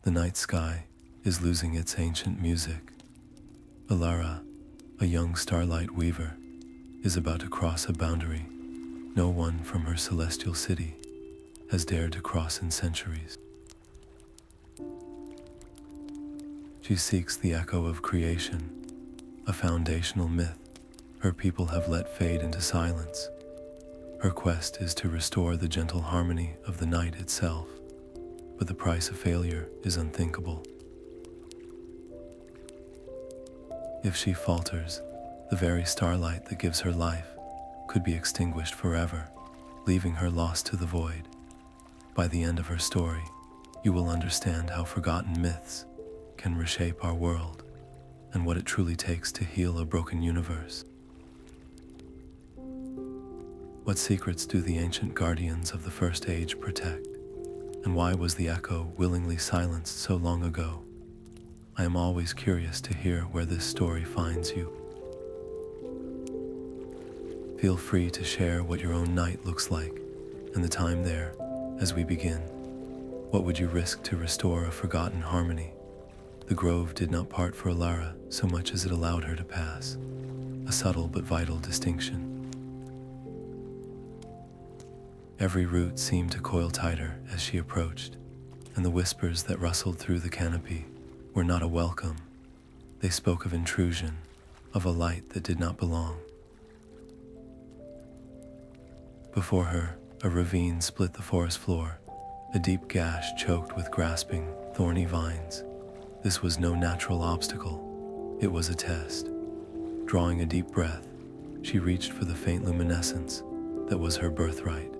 The night sky is losing its ancient music. Elara, a young starlight weaver, is about to cross a boundary no one from her celestial city has dared to cross in centuries. She seeks the echo of creation, a foundational myth her people have let fade into silence. Her quest is to restore the gentle harmony of the night itself, but the price of failure is unthinkable. If she falters, the very starlight that gives her life could be extinguished forever, leaving her lost to the void. By the end of her story, you will understand how forgotten myths can reshape our world and what it truly takes to heal a broken universe. What secrets do the ancient guardians of the First Age protect, and why was the echo willingly silenced so long ago? I am always curious to hear where this story finds you. Feel free to share what your own night looks like and the time there as we begin. What would you risk to restore a forgotten harmony? The grove did not part for Alara so much as it allowed her to pass, a subtle but vital distinction. Every root seemed to coil tighter as she approached, and the whispers that rustled through the canopy were not a welcome. They spoke of intrusion, of a light that did not belong. Before her, a ravine split the forest floor, a deep gash choked with grasping, thorny vines. This was no natural obstacle, it was a test. Drawing a deep breath, she reached for the faint luminescence that was her birthright.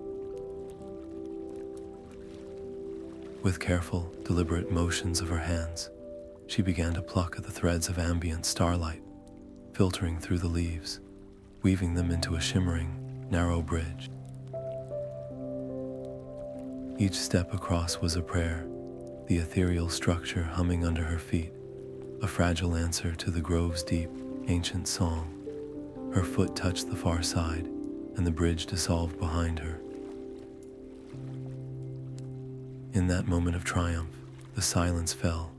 With careful, deliberate motions of her hands, she began to pluck at the threads of ambient starlight, filtering through the leaves, weaving them into a shimmering, narrow bridge. Each step across was a prayer, the ethereal structure humming under her feet, a fragile answer to the grove's deep, ancient song. Her foot touched the far side, and the bridge dissolved behind her. In that moment of triumph, the silence fell.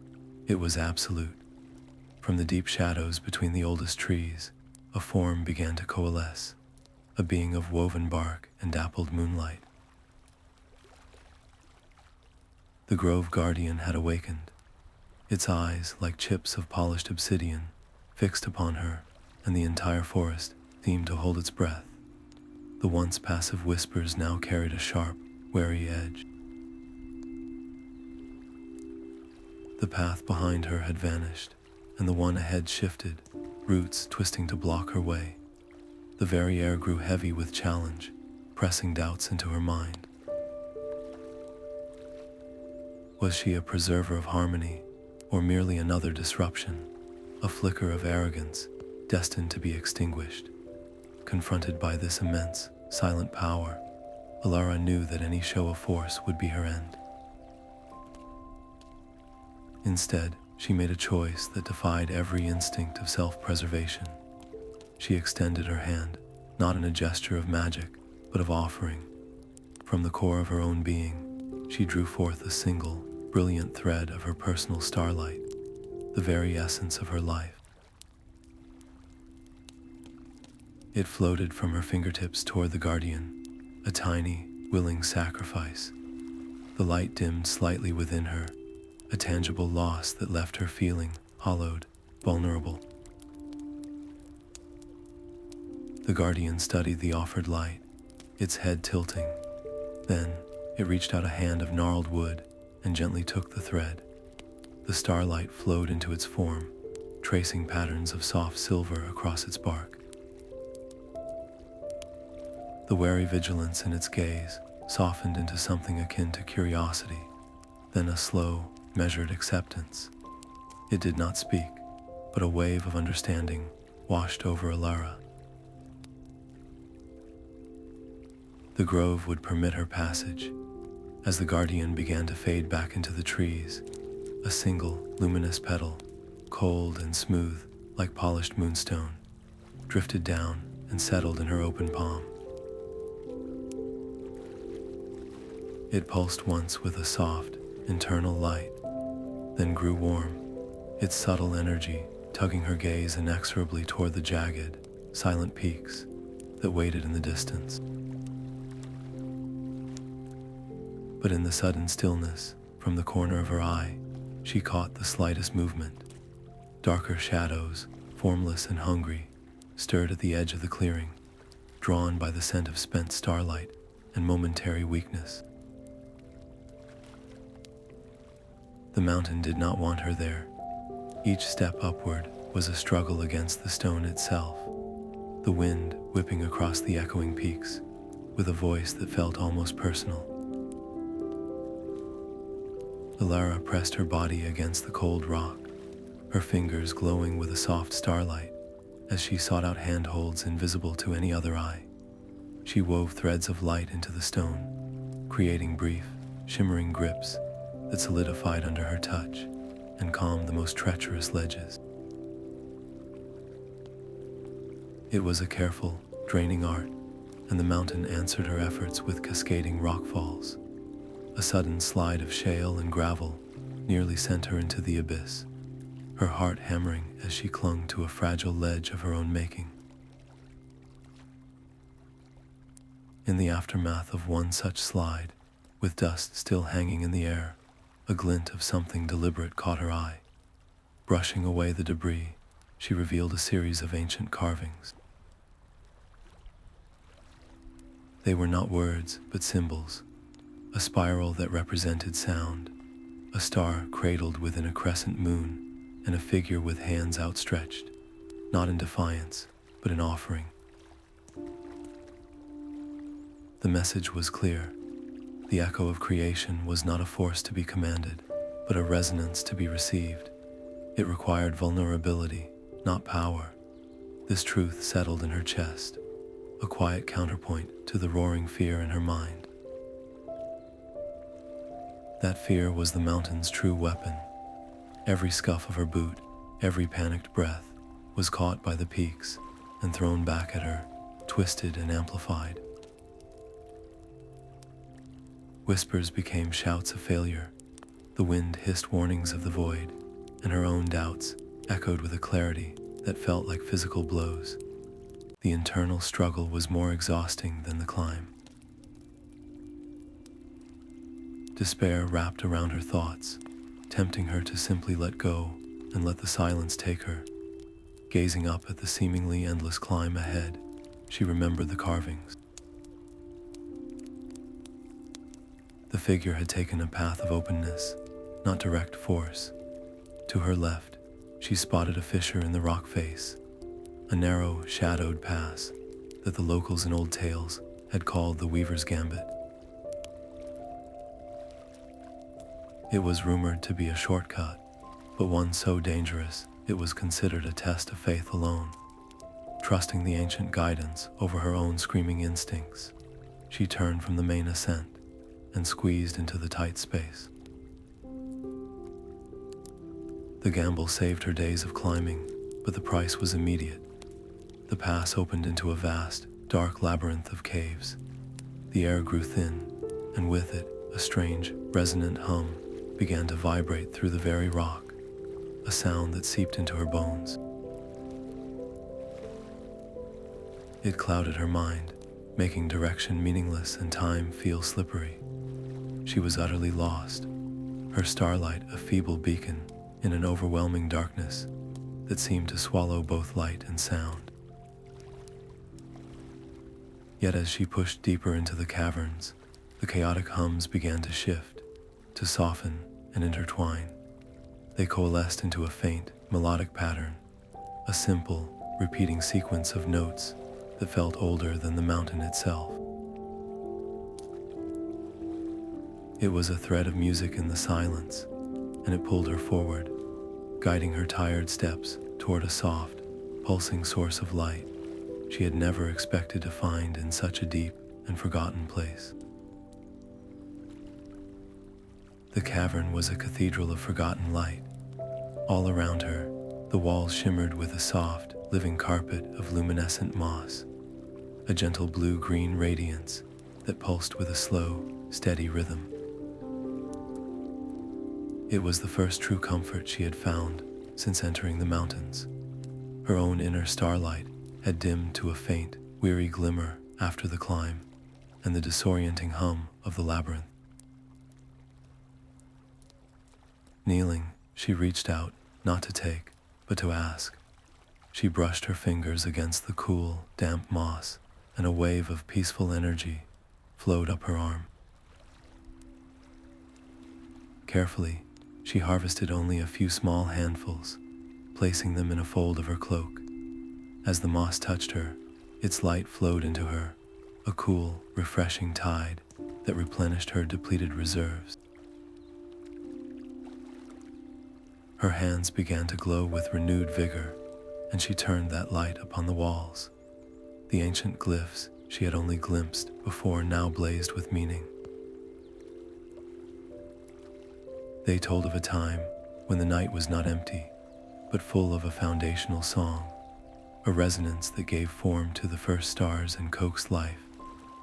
It was absolute. From the deep shadows between the oldest trees, a form began to coalesce, a being of woven bark and dappled moonlight. The grove guardian had awakened, its eyes like chips of polished obsidian, fixed upon her, and the entire forest seemed to hold its breath. The once passive whispers now carried a sharp, wary edge. The path behind her had vanished, and the one ahead shifted, roots twisting to block her way. The very air grew heavy with challenge, pressing doubts into her mind. Was she a preserver of harmony, or merely another disruption, a flicker of arrogance destined to be extinguished? Confronted by this immense, silent power, Alara knew that any show of force would be her end. Instead, she made a choice that defied every instinct of self-preservation. She extended her hand, not in a gesture of magic, but of offering. From the core of her own being, she drew forth a single, brilliant thread of her personal starlight, the very essence of her life. It floated from her fingertips toward the guardian, a tiny, willing sacrifice. The light dimmed slightly within her, a tangible loss that left her feeling hollowed, vulnerable. The guardian studied the offered light, its head tilting. Then, it reached out a hand of gnarled wood and gently took the thread. The starlight flowed into its form, tracing patterns of soft silver across its bark. The wary vigilance in its gaze softened into something akin to curiosity, then a slow, measured acceptance. It did not speak, but a wave of understanding washed over Alara. The grove would permit her passage. As the guardian began to fade back into the trees, a single, luminous petal, cold and smooth like polished moonstone, drifted down and settled in her open palm. It pulsed once with a soft, internal light, then grew warm, its subtle energy tugging her gaze inexorably toward the jagged, silent peaks that waited in the distance. But in the sudden stillness, from the corner of her eye, she caught the slightest movement. Darker shadows, formless and hungry, stirred at the edge of the clearing, drawn by the scent of spent starlight and momentary weakness. The mountain did not want her there. Each step upward was a struggle against the stone itself, the wind whipping across the echoing peaks with a voice that felt almost personal. Elara pressed her body against the cold rock, her fingers glowing with a soft starlight as she sought out handholds invisible to any other eye. She wove threads of light into the stone, creating brief, shimmering grips that solidified under her touch and calmed the most treacherous ledges. It was a careful, draining art, and the mountain answered her efforts with cascading rockfalls. A sudden slide of shale and gravel nearly sent her into the abyss, her heart hammering as she clung to a fragile ledge of her own making. In the aftermath of one such slide, with dust still hanging in the air, a glint of something deliberate caught her eye. Brushing away the debris, she revealed a series of ancient carvings. They were not words, but symbols. A spiral that represented sound, a star cradled within a crescent moon, and a figure with hands outstretched, not in defiance, but in offering. The message was clear. The echo of creation was not a force to be commanded, but a resonance to be received. It required vulnerability, not power. This truth settled in her chest, a quiet counterpoint to the roaring fear in her mind. That fear was the mountain's true weapon. Every scuff of her boot, every panicked breath, was caught by the peaks and thrown back at her, twisted and amplified. Whispers became shouts of failure. The wind hissed warnings of the void, and her own doubts echoed with a clarity that felt like physical blows. The internal struggle was more exhausting than the climb. Despair wrapped around her thoughts, tempting her to simply let go and let the silence take her. Gazing up at the seemingly endless climb ahead, she remembered the carvings. The figure had taken a path of openness, not direct force. To her left, she spotted a fissure in the rock face, a narrow, shadowed pass that the locals in old tales had called the Weaver's Gambit. It was rumored to be a shortcut, but one so dangerous it was considered a test of faith alone. Trusting the ancient guidance over her own screaming instincts, she turned from the main ascent and squeezed into the tight space. The gamble saved her days of climbing, but the price was immediate. The pass opened into a vast, dark labyrinth of caves. The air grew thin, and with it, a strange, resonant hum began to vibrate through the very rock, a sound that seeped into her bones. It clouded her mind, making direction meaningless and time feel slippery. She was utterly lost, her starlight a feeble beacon in an overwhelming darkness that seemed to swallow both light and sound. Yet as she pushed deeper into the caverns, the chaotic hums began to shift, to soften and intertwine. They coalesced into a faint, melodic pattern, a simple, repeating sequence of notes that felt older than the mountain itself. It was a thread of music in the silence, and it pulled her forward, guiding her tired steps toward a soft, pulsing source of light she had never expected to find in such a deep and forgotten place. The cavern was a cathedral of forgotten light. All around her, the walls shimmered with a soft, living carpet of luminescent moss, a gentle blue-green radiance that pulsed with a slow, steady rhythm. It was the first true comfort she had found since entering the mountains. Her own inner starlight had dimmed to a faint, weary glimmer after the climb, and the disorienting hum of the labyrinth. Kneeling, she reached out, not to take, but to ask. She brushed her fingers against the cool, damp moss, and a wave of peaceful energy flowed up her arm. Carefully, she harvested only a few small handfuls, placing them in a fold of her cloak. As the moss touched her, its light flowed into her, a cool, refreshing tide that replenished her depleted reserves. Her hands began to glow with renewed vigor, and she turned that light upon the walls. The ancient glyphs she had only glimpsed before now blazed with meaning. They told of a time when the night was not empty, but full of a foundational song, a resonance that gave form to the first stars and coaxed life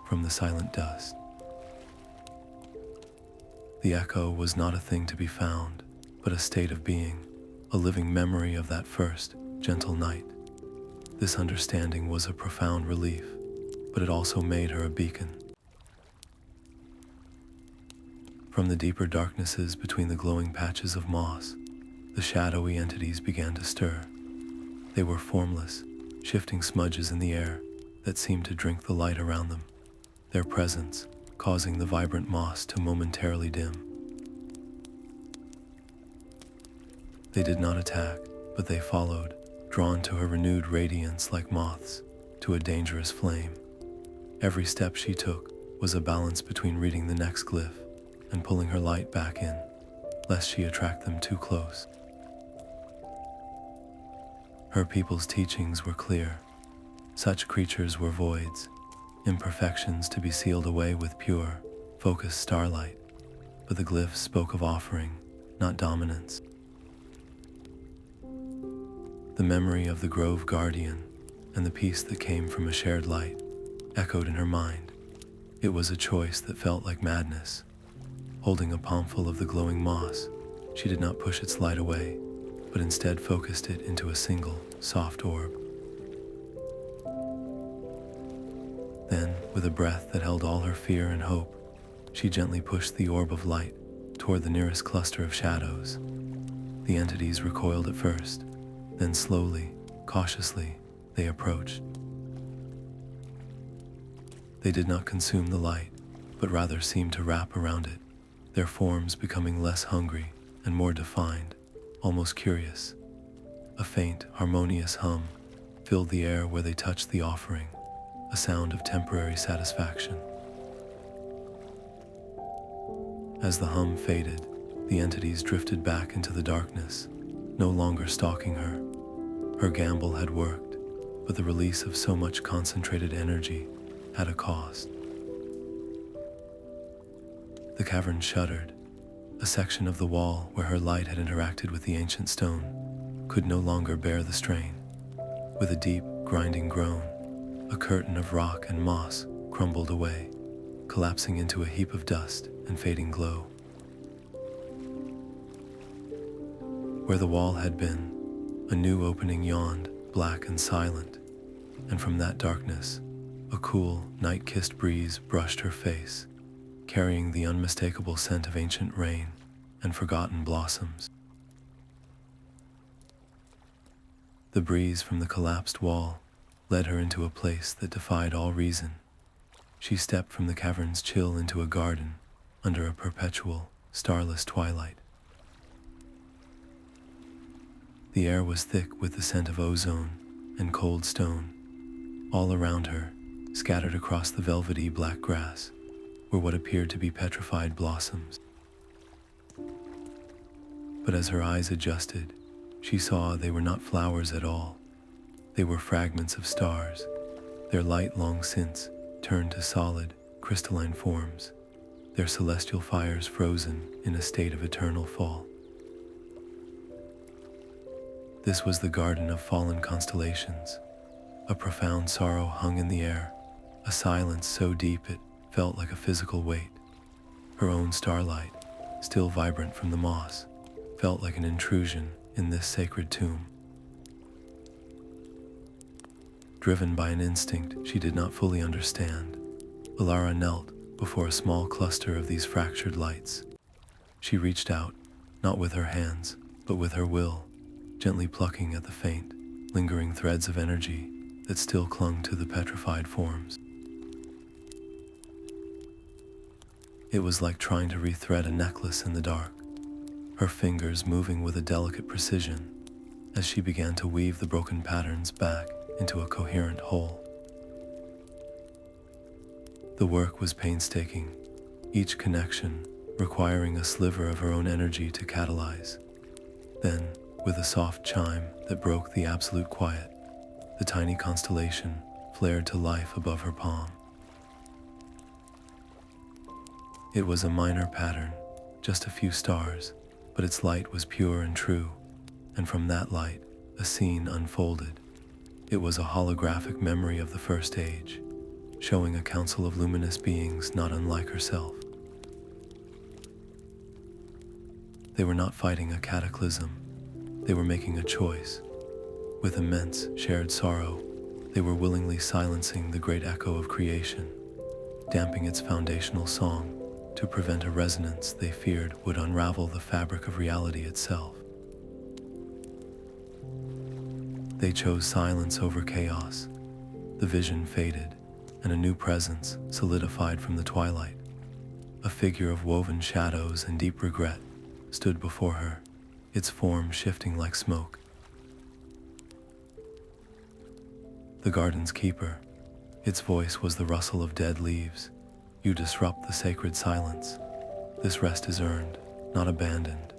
from the silent dust. The echo was not a thing to be found, but a state of being, a living memory of that first, gentle night. This understanding was a profound relief, but it also made her a beacon. From the deeper darknesses between the glowing patches of moss, the shadowy entities began to stir. They were formless, shifting smudges in the air that seemed to drink the light around them, their presence causing the vibrant moss to momentarily dim. They did not attack, but they followed, drawn to her renewed radiance like moths to a dangerous flame. Every step she took was a balance between reading the next glyph and pulling her light back in, lest she attract them too close. Her people's teachings were clear. Such creatures were voids, imperfections to be sealed away with pure, focused starlight, but the glyphs spoke of offering, not dominance. The memory of the Grove Guardian and the peace that came from a shared light echoed in her mind. It was a choice that felt like madness. Holding a palmful of the glowing moss, she did not push its light away, but instead focused it into a single, soft orb. Then, with a breath that held all her fear and hope, she gently pushed the orb of light toward the nearest cluster of shadows. The entities recoiled at first, then slowly, cautiously, they approached. They did not consume the light, but rather seemed to wrap around it, their forms becoming less hungry and more defined, almost curious. A faint, harmonious hum filled the air where they touched the offering, a sound of temporary satisfaction. As the hum faded, the entities drifted back into the darkness, no longer stalking her. Her gamble had worked, but the release of so much concentrated energy had a cost. The cavern shuddered. A section of the wall where her light had interacted with the ancient stone could no longer bear the strain. With a deep, grinding groan, a curtain of rock and moss crumbled away, collapsing into a heap of dust and fading glow. Where the wall had been, a new opening yawned, black and silent, and from that darkness, a cool, night-kissed breeze brushed her face, carrying the unmistakable scent of ancient rain and forgotten blossoms. The breeze from the collapsed wall led her into a place that defied all reason. She stepped from the cavern's chill into a garden under a perpetual, starless twilight. The air was thick with the scent of ozone and cold stone. All around her, scattered across the velvety black grass, were what appeared to be petrified blossoms. But as her eyes adjusted, she saw they were not flowers at all. They were fragments of stars, their light long since turned to solid, crystalline forms, their celestial fires frozen in a state of eternal fall. This was the garden of fallen constellations. A profound sorrow hung in the air, a silence so deep it felt like a physical weight. Her own starlight, still vibrant from the moss, felt like an intrusion in this sacred tomb. Driven by an instinct she did not fully understand, Alara knelt before a small cluster of these fractured lights. She reached out, not with her hands, but with her will, gently plucking at the faint, lingering threads of energy that still clung to the petrified forms. It was like trying to rethread a necklace in the dark, her fingers moving with a delicate precision as she began to weave the broken patterns back into a coherent whole. The work was painstaking, each connection requiring a sliver of her own energy to catalyze. Then, with a soft chime that broke the absolute quiet, the tiny constellation flared to life above her palm. It was a minor pattern, just a few stars, but its light was pure and true, and from that light, a scene unfolded. It was a holographic memory of the First Age, showing a council of luminous beings not unlike herself. They were not fighting a cataclysm, they were making a choice. With immense shared sorrow, they were willingly silencing the great echo of creation, damping its foundational song to prevent a resonance they feared would unravel the fabric of reality itself. They chose silence over chaos. The vision faded, and a new presence solidified from the twilight. A figure of woven shadows and deep regret stood before her, its form shifting like smoke. The garden's keeper. Its voice was the rustle of dead leaves. You disrupt the sacred silence. This rest is earned, not abandoned.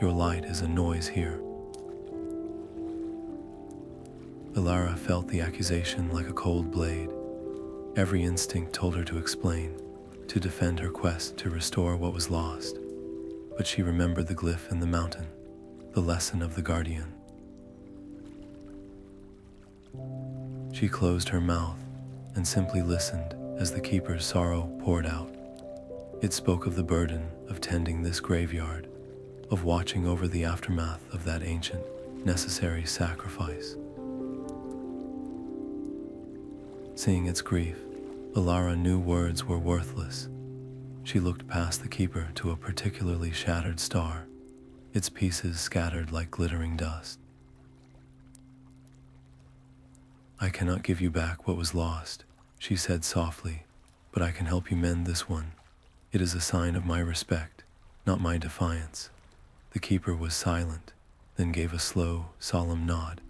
Your light is a noise here. Elara felt the accusation like a cold blade. Every instinct told her to explain, to defend her quest to restore what was lost. But she remembered the glyph in the mountain, the lesson of the guardian. She closed her mouth and simply listened as the keeper's sorrow poured out. It spoke of the burden of tending this graveyard, of watching over the aftermath of that ancient, necessary sacrifice. Seeing its grief, Alara knew words were worthless. She looked past the keeper to a particularly shattered star, its pieces scattered like glittering dust. I cannot give you back what was lost, she said softly, but I can help you mend this one. It is a sign of my respect, not my defiance. The keeper was silent, then gave a slow, solemn nod.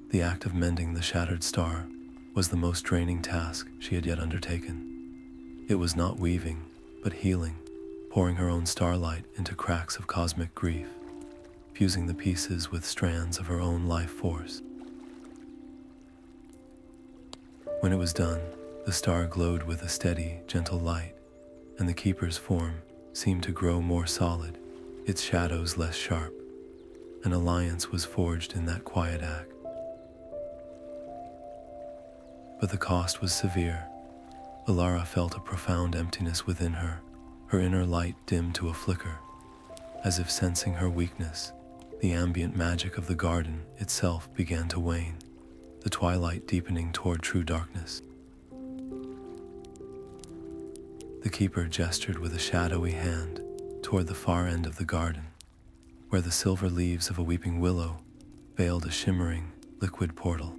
The act of mending the shattered star was the most draining task she had yet undertaken. It was not weaving, but healing, pouring her own starlight into cracks of cosmic grief, fusing the pieces with strands of her own life force. When it was done, the star glowed with a steady, gentle light, and the keeper's form seemed to grow more solid, its shadows less sharp. An alliance was forged in that quiet act. But the cost was severe. Elara felt a profound emptiness within her, her inner light dimmed to a flicker. As if sensing her weakness, the ambient magic of the garden itself began to wane, the twilight deepening toward true darkness. The keeper gestured with a shadowy hand toward the far end of the garden, where the silver leaves of a weeping willow veiled a shimmering, liquid portal.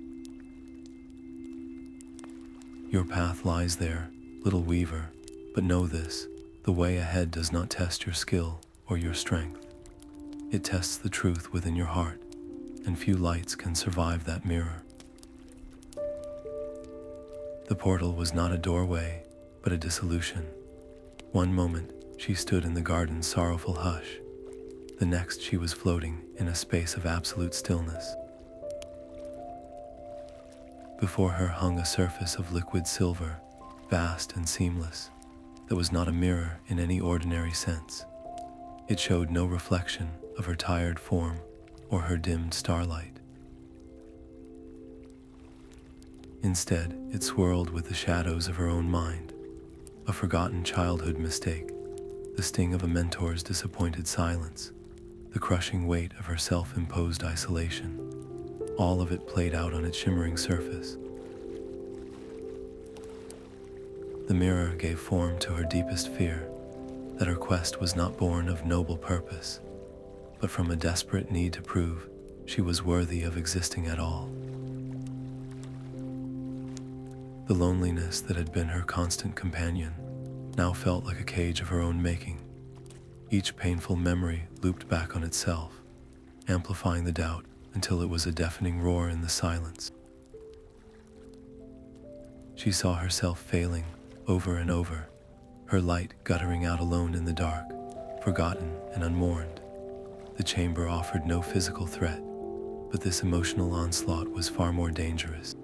Your path lies there, little weaver, but know this, the way ahead does not test your skill or your strength. It tests the truth within your heart, and few lights can survive that mirror. The portal was not a doorway, but a dissolution. One moment, she stood in the garden's sorrowful hush. The next, she was floating in a space of absolute stillness. Before her hung a surface of liquid silver, vast and seamless, that was not a mirror in any ordinary sense. It showed no reflection of her tired form or her dimmed starlight. Instead, it swirled with the shadows of her own mind, a forgotten childhood mistake, the sting of a mentor's disappointed silence, the crushing weight of her self-imposed isolation. All of it played out on its shimmering surface. The mirror gave form to her deepest fear, that her quest was not born of noble purpose, but from a desperate need to prove she was worthy of existing at all. The loneliness that had been her constant companion now felt like a cage of her own making. Each painful memory looped back on itself, amplifying the doubt until it was a deafening roar in the silence. She saw herself failing over and over, her light guttering out alone in the dark, forgotten and unmourned. The chamber offered no physical threat, but this emotional onslaught was far more dangerous.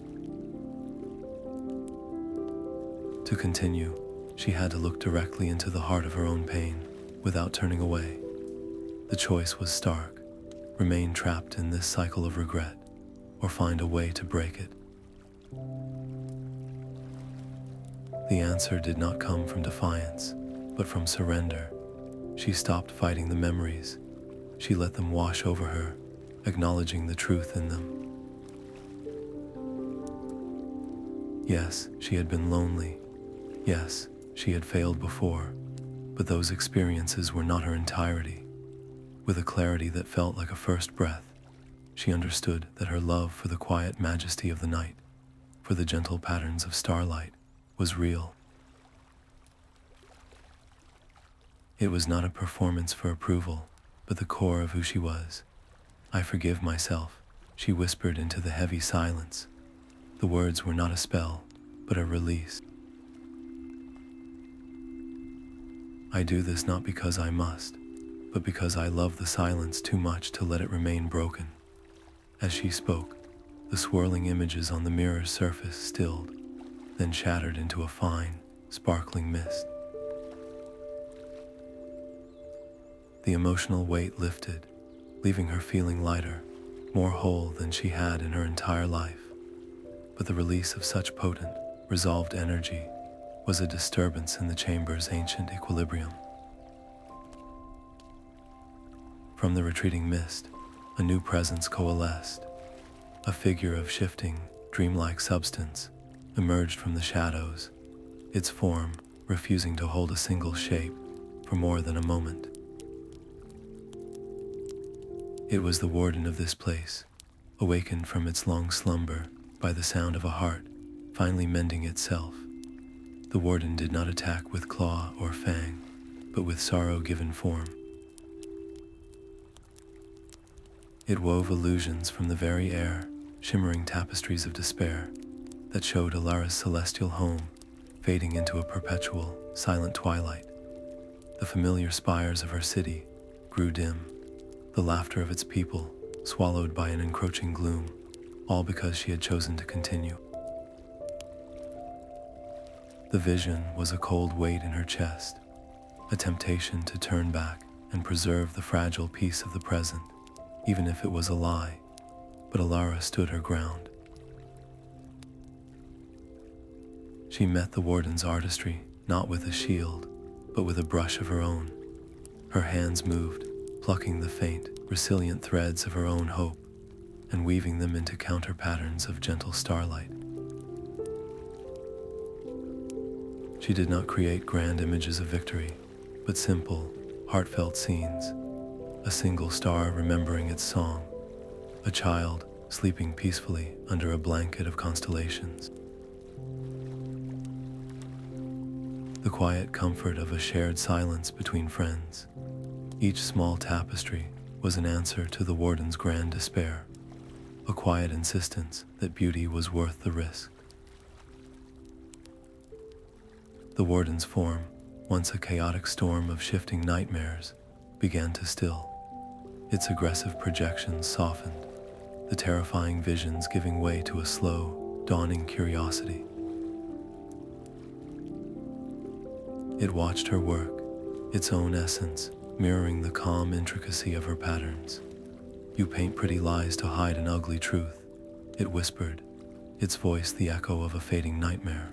To continue, she had to look directly into the heart of her own pain without turning away. The choice was stark: remain trapped in this cycle of regret, or find a way to break it. The answer did not come from defiance, but from surrender. She stopped fighting the memories. She let them wash over her, acknowledging the truth in them. Yes, she had been lonely. Yes, she had failed before, but those experiences were not her entirety. With a clarity that felt like a first breath, she understood that her love for the quiet majesty of the night, for the gentle patterns of starlight, was real. It was not a performance for approval, but the core of who she was. "I forgive myself," she whispered into the heavy silence. The words were not a spell, but a release. "I do this not because I must, but because I love the silence too much to let it remain broken." As she spoke, the swirling images on the mirror's surface stilled, then shattered into a fine, sparkling mist. The emotional weight lifted, leaving her feeling lighter, more whole than she had in her entire life. But the release of such potent, resolved energy was a disturbance in the chamber's ancient equilibrium. From the retreating mist, a new presence coalesced. A figure of shifting, dreamlike substance emerged from the shadows, its form refusing to hold a single shape for more than a moment. It was the warden of this place, awakened from its long slumber by the sound of a heart finally mending itself. The warden did not attack with claw or fang, but with sorrow given form. It wove illusions from the very air, shimmering tapestries of despair that showed Alara's celestial home fading into a perpetual, silent twilight. The familiar spires of her city grew dim, the laughter of its people swallowed by an encroaching gloom, all because she had chosen to continue. The vision was a cold weight in her chest, a temptation to turn back and preserve the fragile peace of the present, even if it was a lie. But Elara stood her ground. She met the warden's artistry not with a shield, but with a brush of her own. Her hands moved, plucking the faint, resilient threads of her own hope and weaving them into counter patterns of gentle starlight. She did not create grand images of victory, but simple, heartfelt scenes. A single star remembering its song, a child sleeping peacefully under a blanket of constellations. The quiet comfort of a shared silence between friends. Each small tapestry was an answer to the warden's grand despair, a quiet insistence that beauty was worth the risk. The warden's form, once a chaotic storm of shifting nightmares, began to still. Its aggressive projections softened, the terrifying visions giving way to a slow, dawning curiosity. It watched her work, its own essence mirroring the calm intricacy of her patterns. "You paint pretty lies to hide an ugly truth," it whispered, its voice the echo of a fading nightmare.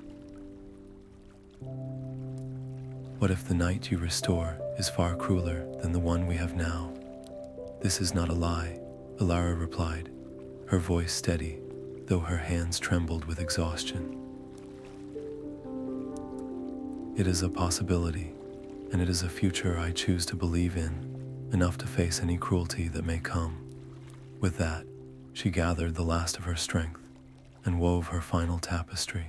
"What if the night you restore is far crueler than the one we have now. This is not a lie, Elara replied, her voice steady, though her hands trembled with exhaustion. It is a possibility, and it is a future I choose to believe in, enough to face any cruelty that may come. With that, she gathered the last of her strength and wove her final tapestry.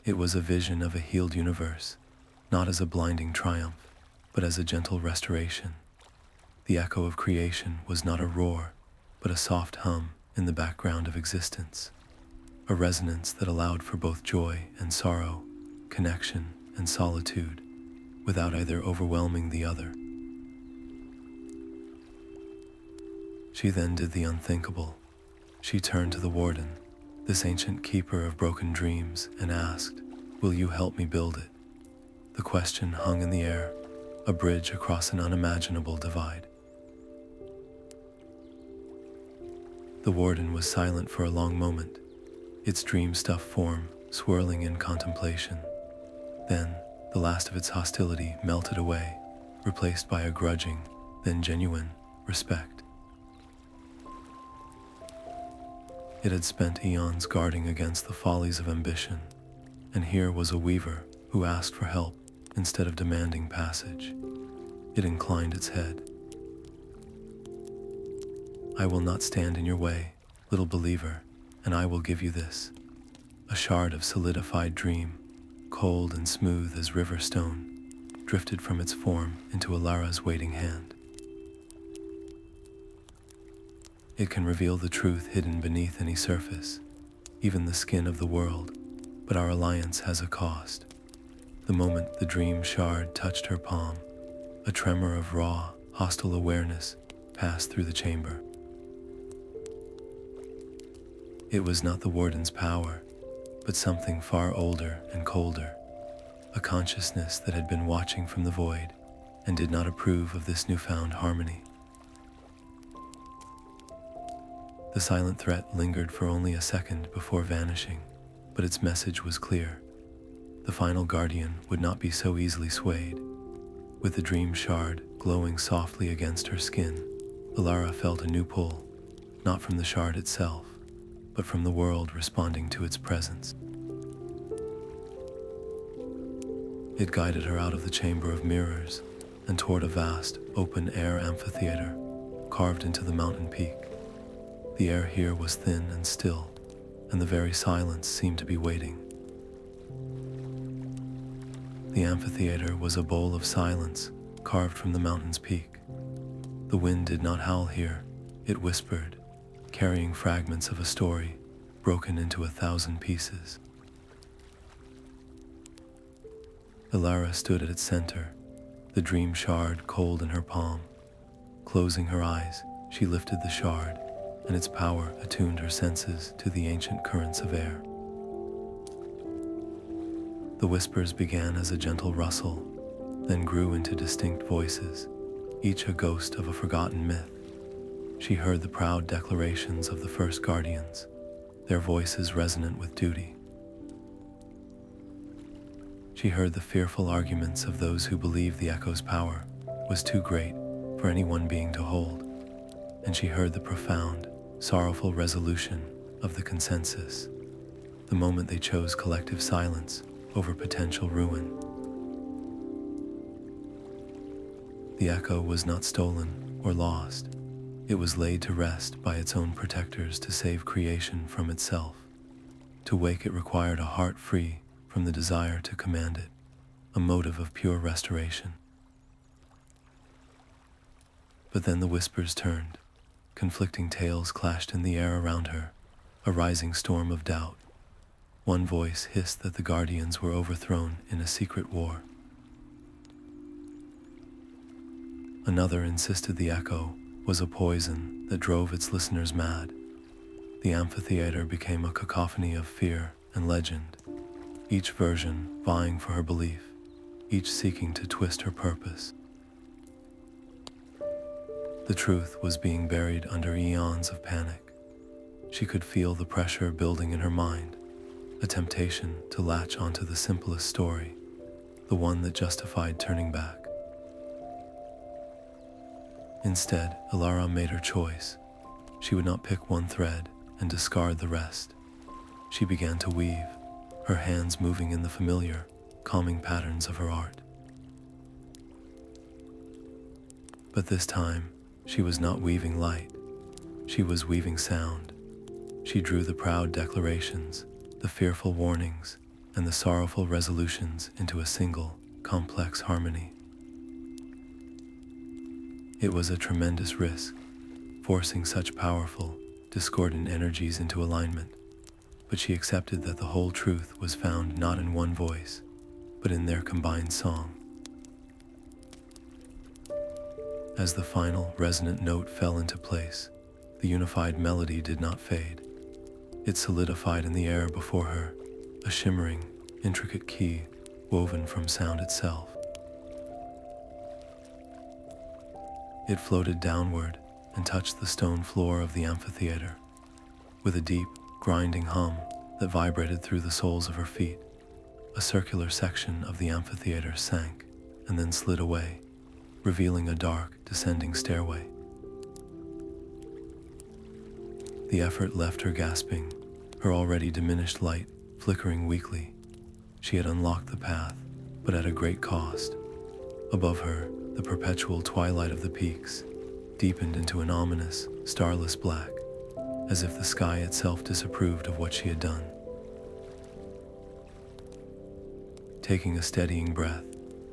It was a vision of a healed universe, not as a blinding triumph, but as a gentle restoration. The echo of creation was not a roar, but a soft hum in the background of existence, a resonance that allowed for both joy and sorrow, connection and solitude, without either overwhelming the other. She then did the unthinkable. She turned to the Warden, this ancient keeper of broken dreams, and asked, "Will you help me build it?" The question hung in the air, a bridge across an unimaginable divide. The Warden was silent for a long moment, its dream-stuffed form swirling in contemplation. Then, the last of its hostility melted away, replaced by a grudging, then genuine, respect. It had spent eons guarding against the follies of ambition, and here was a weaver who asked for help instead of demanding passage. It inclined its head. "I will not stand in your way, little believer, and I will give you this." A shard of solidified dream, cold and smooth as river stone, drifted from its form into Alara's waiting hand. It can reveal the truth hidden beneath any surface, even the skin of the world, but our alliance has a cost. The moment the dream shard touched her palm, a tremor of raw, hostile awareness passed through the chamber. It was not the Warden's power, but something far older and colder, a consciousness that had been watching from the void and did not approve of this newfound harmony. The silent threat lingered for only a second before vanishing, but its message was clear. The final guardian would not be so easily swayed. With the dream shard glowing softly against her skin, Elara felt a new pull, not from the shard itself, but from the world responding to its presence. It guided her out of the chamber of mirrors and toward a vast, open-air amphitheater carved into the mountain peak. The air here was thin and still, and the very silence seemed to be waiting. The amphitheater was a bowl of silence carved from the mountain's peak. The wind did not howl here, it whispered, carrying fragments of a story broken into 1,000 pieces. Elara stood at its center, the dream shard cold in her palm. Closing her eyes, she lifted the shard, and its power attuned her senses to the ancient currents of air. The whispers began as a gentle rustle, then grew into distinct voices, each a ghost of a forgotten myth. She heard the proud declarations of the first guardians, their voices resonant with duty. She heard the fearful arguments of those who believed the echo's power was too great for any one being to hold, and she heard the profound, sorrowful resolution of the consensus, the moment they chose collective silence over potential ruin. The echo was not stolen or lost. It was laid to rest by its own protectors to save creation from itself. To wake it required a heart free from the desire to command it, a motive of pure restoration. But then the whispers turned. Conflicting tales clashed in the air around her, a rising storm of doubt. One voice hissed that the guardians were overthrown in a secret war. Another insisted the echo was a poison that drove its listeners mad. The amphitheater became a cacophony of fear and legend, each version vying for her belief, each seeking to twist her purpose. The truth was being buried under eons of panic. She could feel the pressure building in her mind, a temptation to latch onto the simplest story, the one that justified turning back. Instead, Elara made her choice. She would not pick one thread and discard the rest. She began to weave, her hands moving in the familiar, calming patterns of her art. But this time, she was not weaving light. She was weaving sound. She drew the proud declarations, the fearful warnings, and the sorrowful resolutions into a single, complex harmony. It was a tremendous risk, forcing such powerful, discordant energies into alignment, but she accepted that the whole truth was found not in one voice, but in their combined song. As the final, resonant note fell into place, the unified melody did not fade. It solidified in the air before her, a shimmering, intricate key woven from sound itself. It floated downward and touched the stone floor of the amphitheater. With a deep, grinding hum that vibrated through the soles of her feet, a circular section of the amphitheater sank and then slid away, revealing a dark, descending stairway. The effort left her gasping, her already diminished light flickering weakly. She had unlocked the path, but at a great cost. Above her, the perpetual twilight of the peaks deepened into an ominous, starless black, as if the sky itself disapproved of what she had done. Taking a steadying breath,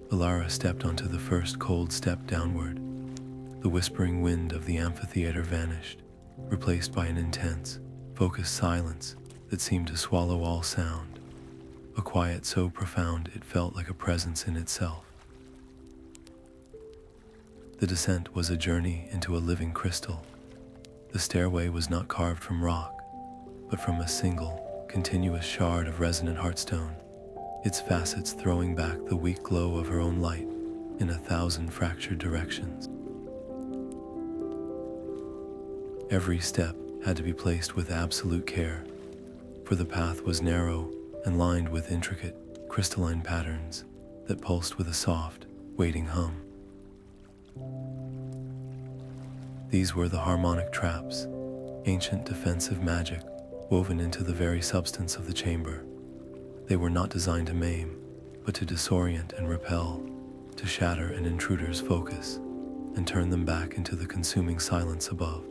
Alara stepped onto the first cold step downward. The whispering wind of the amphitheater vanished, replaced by an intense, focused silence that seemed to swallow all sound, a quiet so profound it felt like a presence in itself. The descent was a journey into a living crystal. The stairway was not carved from rock, but from a single, continuous shard of resonant heartstone, its facets throwing back the weak glow of her own light in 1,000 fractured directions. Every step had to be placed with absolute care, for the path was narrow and lined with intricate, crystalline patterns that pulsed with a soft, waiting hum. These were the harmonic traps, ancient defensive magic woven into the very substance of the chamber. They were not designed to maim, but to disorient and repel, to shatter an intruder's focus and turn them back into the consuming silence above.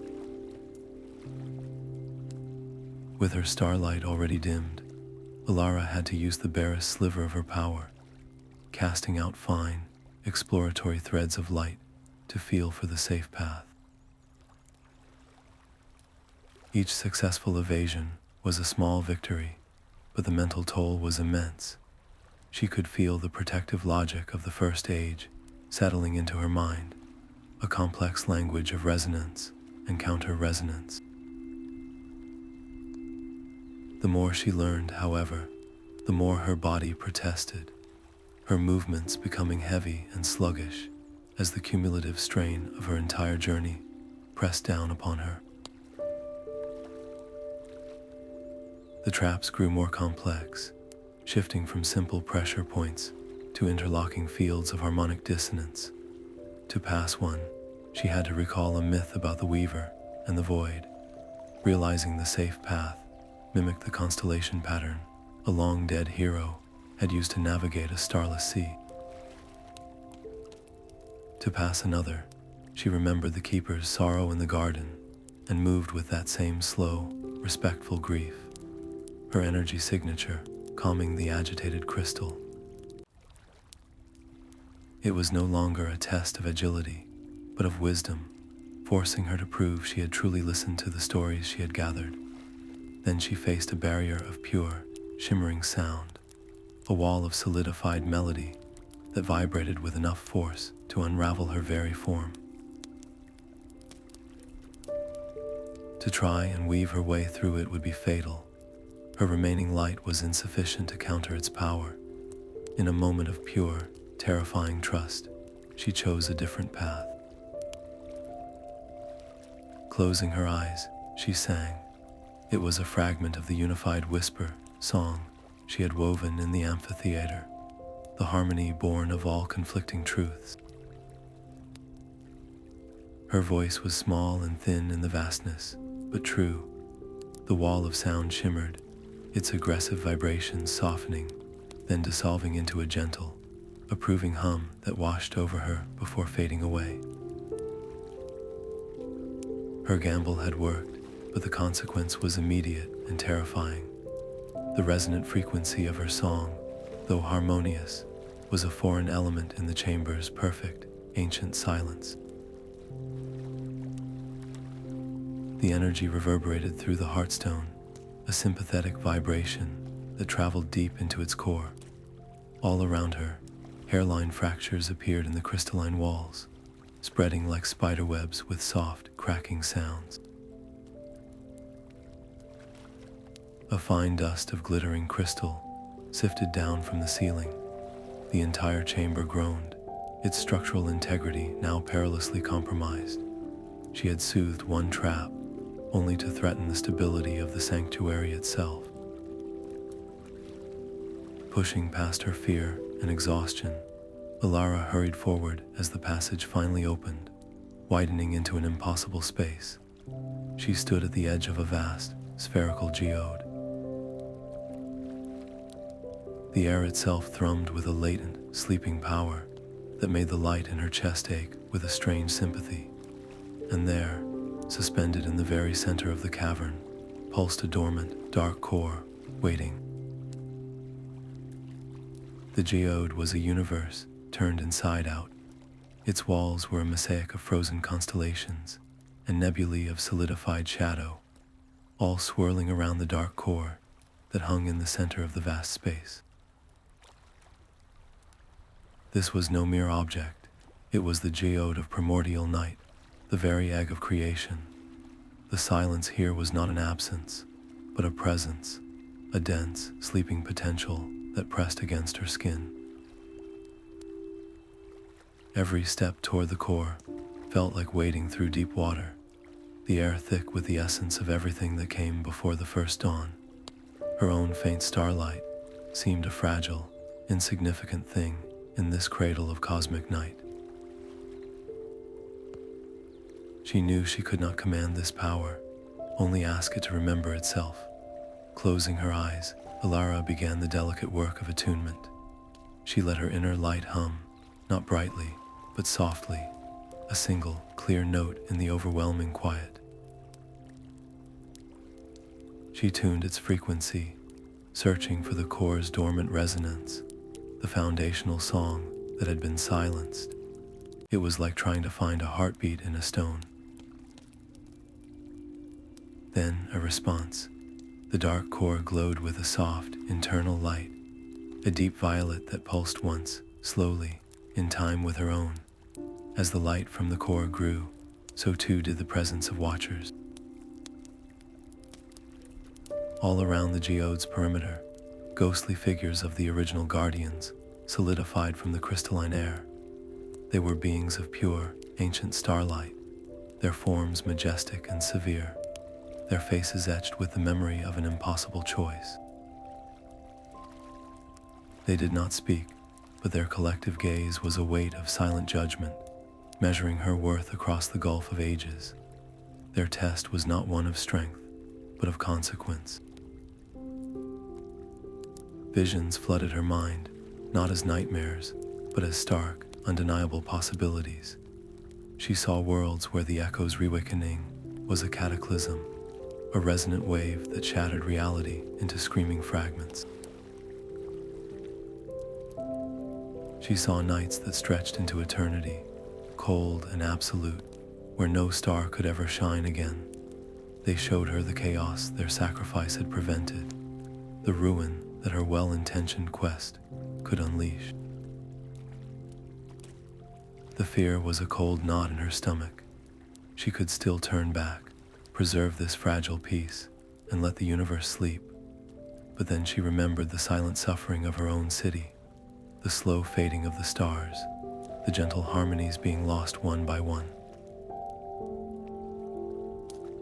With her starlight already dimmed, Alara had to use the barest sliver of her power, casting out fine, exploratory threads of light to feel for the safe path. Each successful evasion was a small victory, but the mental toll was immense. She could feel the protective logic of the first age settling into her mind, a complex language of resonance and counter-resonance. The more she learned, however, the more her body protested, her movements becoming heavy and sluggish as the cumulative strain of her entire journey pressed down upon her. The traps grew more complex, shifting from simple pressure points to interlocking fields of harmonic dissonance. To pass one, she had to recall a myth about the weaver and the void, realizing the safe path mimicked the constellation pattern a long-dead hero had used to navigate a starless sea. To pass another, she remembered the keeper's sorrow in the garden and moved with that same slow, respectful grief, her energy signature calming the agitated crystal. It was no longer a test of agility, but of wisdom, forcing her to prove she had truly listened to the stories she had gathered. Then she faced a barrier of pure, shimmering sound, a wall of solidified melody that vibrated with enough force to unravel her very form. To try and weave her way through it would be fatal. Her remaining light was insufficient to counter its power. In a moment of pure, terrifying trust, she chose a different path. Closing her eyes, she sang. It was a fragment of the unified whisper song she had woven in the amphitheater, the harmony born of all conflicting truths. Her voice was small and thin in the vastness, but true. The wall of sound shimmered, its aggressive vibrations softening, then dissolving into a gentle, approving hum that washed over her before fading away. Her gamble had worked, but the consequence was immediate and terrifying. The resonant frequency of her song, though harmonious, was a foreign element in the chamber's perfect, ancient silence. The energy reverberated through the Heartstone, a sympathetic vibration that traveled deep into its core. All around her, hairline fractures appeared in the crystalline walls, spreading like spiderwebs with soft, cracking sounds. A fine dust of glittering crystal sifted down from the ceiling. The entire chamber groaned, its structural integrity now perilously compromised. She had soothed one trap, only to threaten the stability of the sanctuary itself. Pushing past her fear and exhaustion, Alara hurried forward as the passage finally opened, widening into an impossible space. She stood at the edge of a vast, spherical geode. The air itself thrummed with a latent, sleeping power that made the light in her chest ache with a strange sympathy. And there, suspended in the very center of the cavern, pulsed a dormant, dark core, waiting. The geode was a universe turned inside out. Its walls were a mosaic of frozen constellations and nebulae of solidified shadow, all swirling around the dark core that hung in the center of the vast space. This was no mere object. It was the geode of primordial night, the very egg of creation. The silence here was not an absence, but a presence, a dense, sleeping potential that pressed against her skin. Every step toward the core felt like wading through deep water, the air thick with the essence of everything that came before the first dawn. Her own faint starlight seemed a fragile, insignificant thing in this cradle of cosmic night. She knew she could not command this power, only ask it to remember itself. Closing her eyes, Elara began the delicate work of attunement. She let her inner light hum, not brightly, but softly, a single, clear note in the overwhelming quiet. She tuned its frequency, searching for the core's dormant resonance, the foundational song that had been silenced. It was like trying to find a heartbeat in a stone. Then a response. The dark core glowed with a soft, internal light, a deep violet that pulsed once, slowly, in time with her own. As the light from the core grew, so too did the presence of watchers. All around the geode's perimeter, ghostly figures of the original guardians solidified from the crystalline air. They were beings of pure, ancient starlight, their forms majestic and severe, their faces etched with the memory of an impossible choice. They did not speak, but their collective gaze was a weight of silent judgment, measuring her worth across the gulf of ages. Their test was not one of strength, but of consequence. Visions flooded her mind, not as nightmares, but as stark, undeniable possibilities. She saw worlds where the echo's reawakening was a cataclysm, a resonant wave that shattered reality into screaming fragments. She saw nights that stretched into eternity, cold and absolute, where no star could ever shine again. They showed her the chaos their sacrifice had prevented, the ruin that her well-intentioned quest could unleash. The fear was a cold knot in her stomach. She could still turn back, preserve this fragile peace, and let the universe sleep. But then she remembered the silent suffering of her own city, the slow fading of the stars, the gentle harmonies being lost one by one.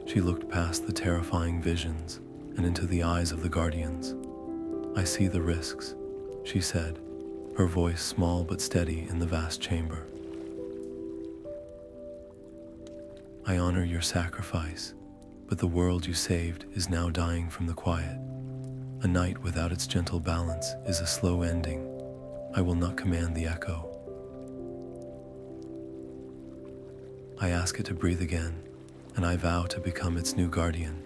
She looked past the terrifying visions and into the eyes of the guardians. "I see the risks," she said, her voice small but steady in the vast chamber. I honor your sacrifice, but the world you saved is now dying from the quiet. A night without its gentle balance is a slow ending. I will not command the echo. I ask it to breathe again, and I vow to become its new guardian,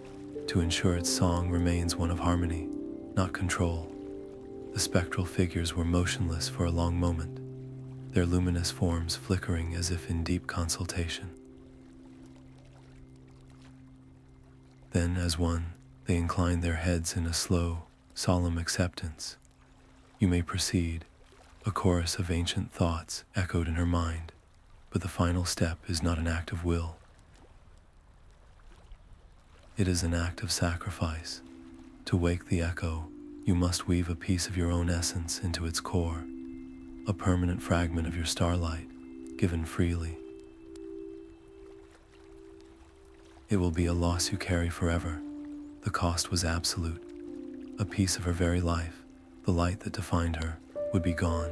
to ensure its song remains one of harmony, not control. The spectral figures were motionless for a long moment, their luminous forms flickering as if in deep consultation. Then, as one, they inclined their heads in a slow, solemn acceptance. You may proceed. A chorus of ancient thoughts echoed in her mind, but the final step is not an act of will. It is an act of sacrifice. To wake the echo, you must weave a piece of your own essence into its core, a permanent fragment of your starlight, given freely. It will be a loss you carry forever. The cost was absolute. A piece of her very life, the light that defined her, would be gone.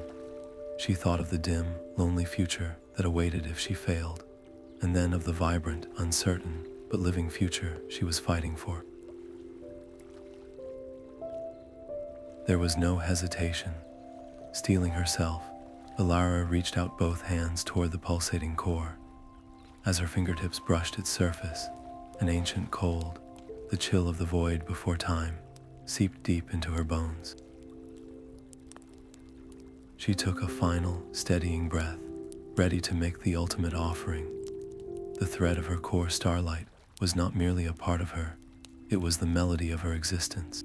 She thought of the dim, lonely future that awaited if she failed, and then of the vibrant, uncertain, but living future she was fighting for. There was no hesitation. Steeling herself, Elara reached out both hands toward the pulsating core. As her fingertips brushed its surface, an ancient cold, the chill of the void before time, seeped deep into her bones. She took a final, steadying breath, ready to make the ultimate offering. The thread of her core starlight was not merely a part of her, it was the melody of her existence.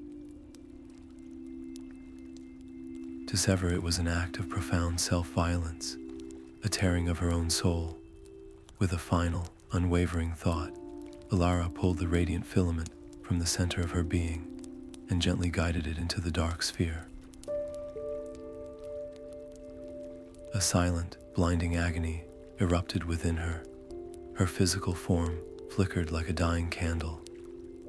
To sever it was an act of profound self-violence, a tearing of her own soul. With a final, unwavering thought, Alara pulled the radiant filament from the center of her being and gently guided it into the dark sphere. A silent, blinding agony erupted within her. Her physical form flickered like a dying candle,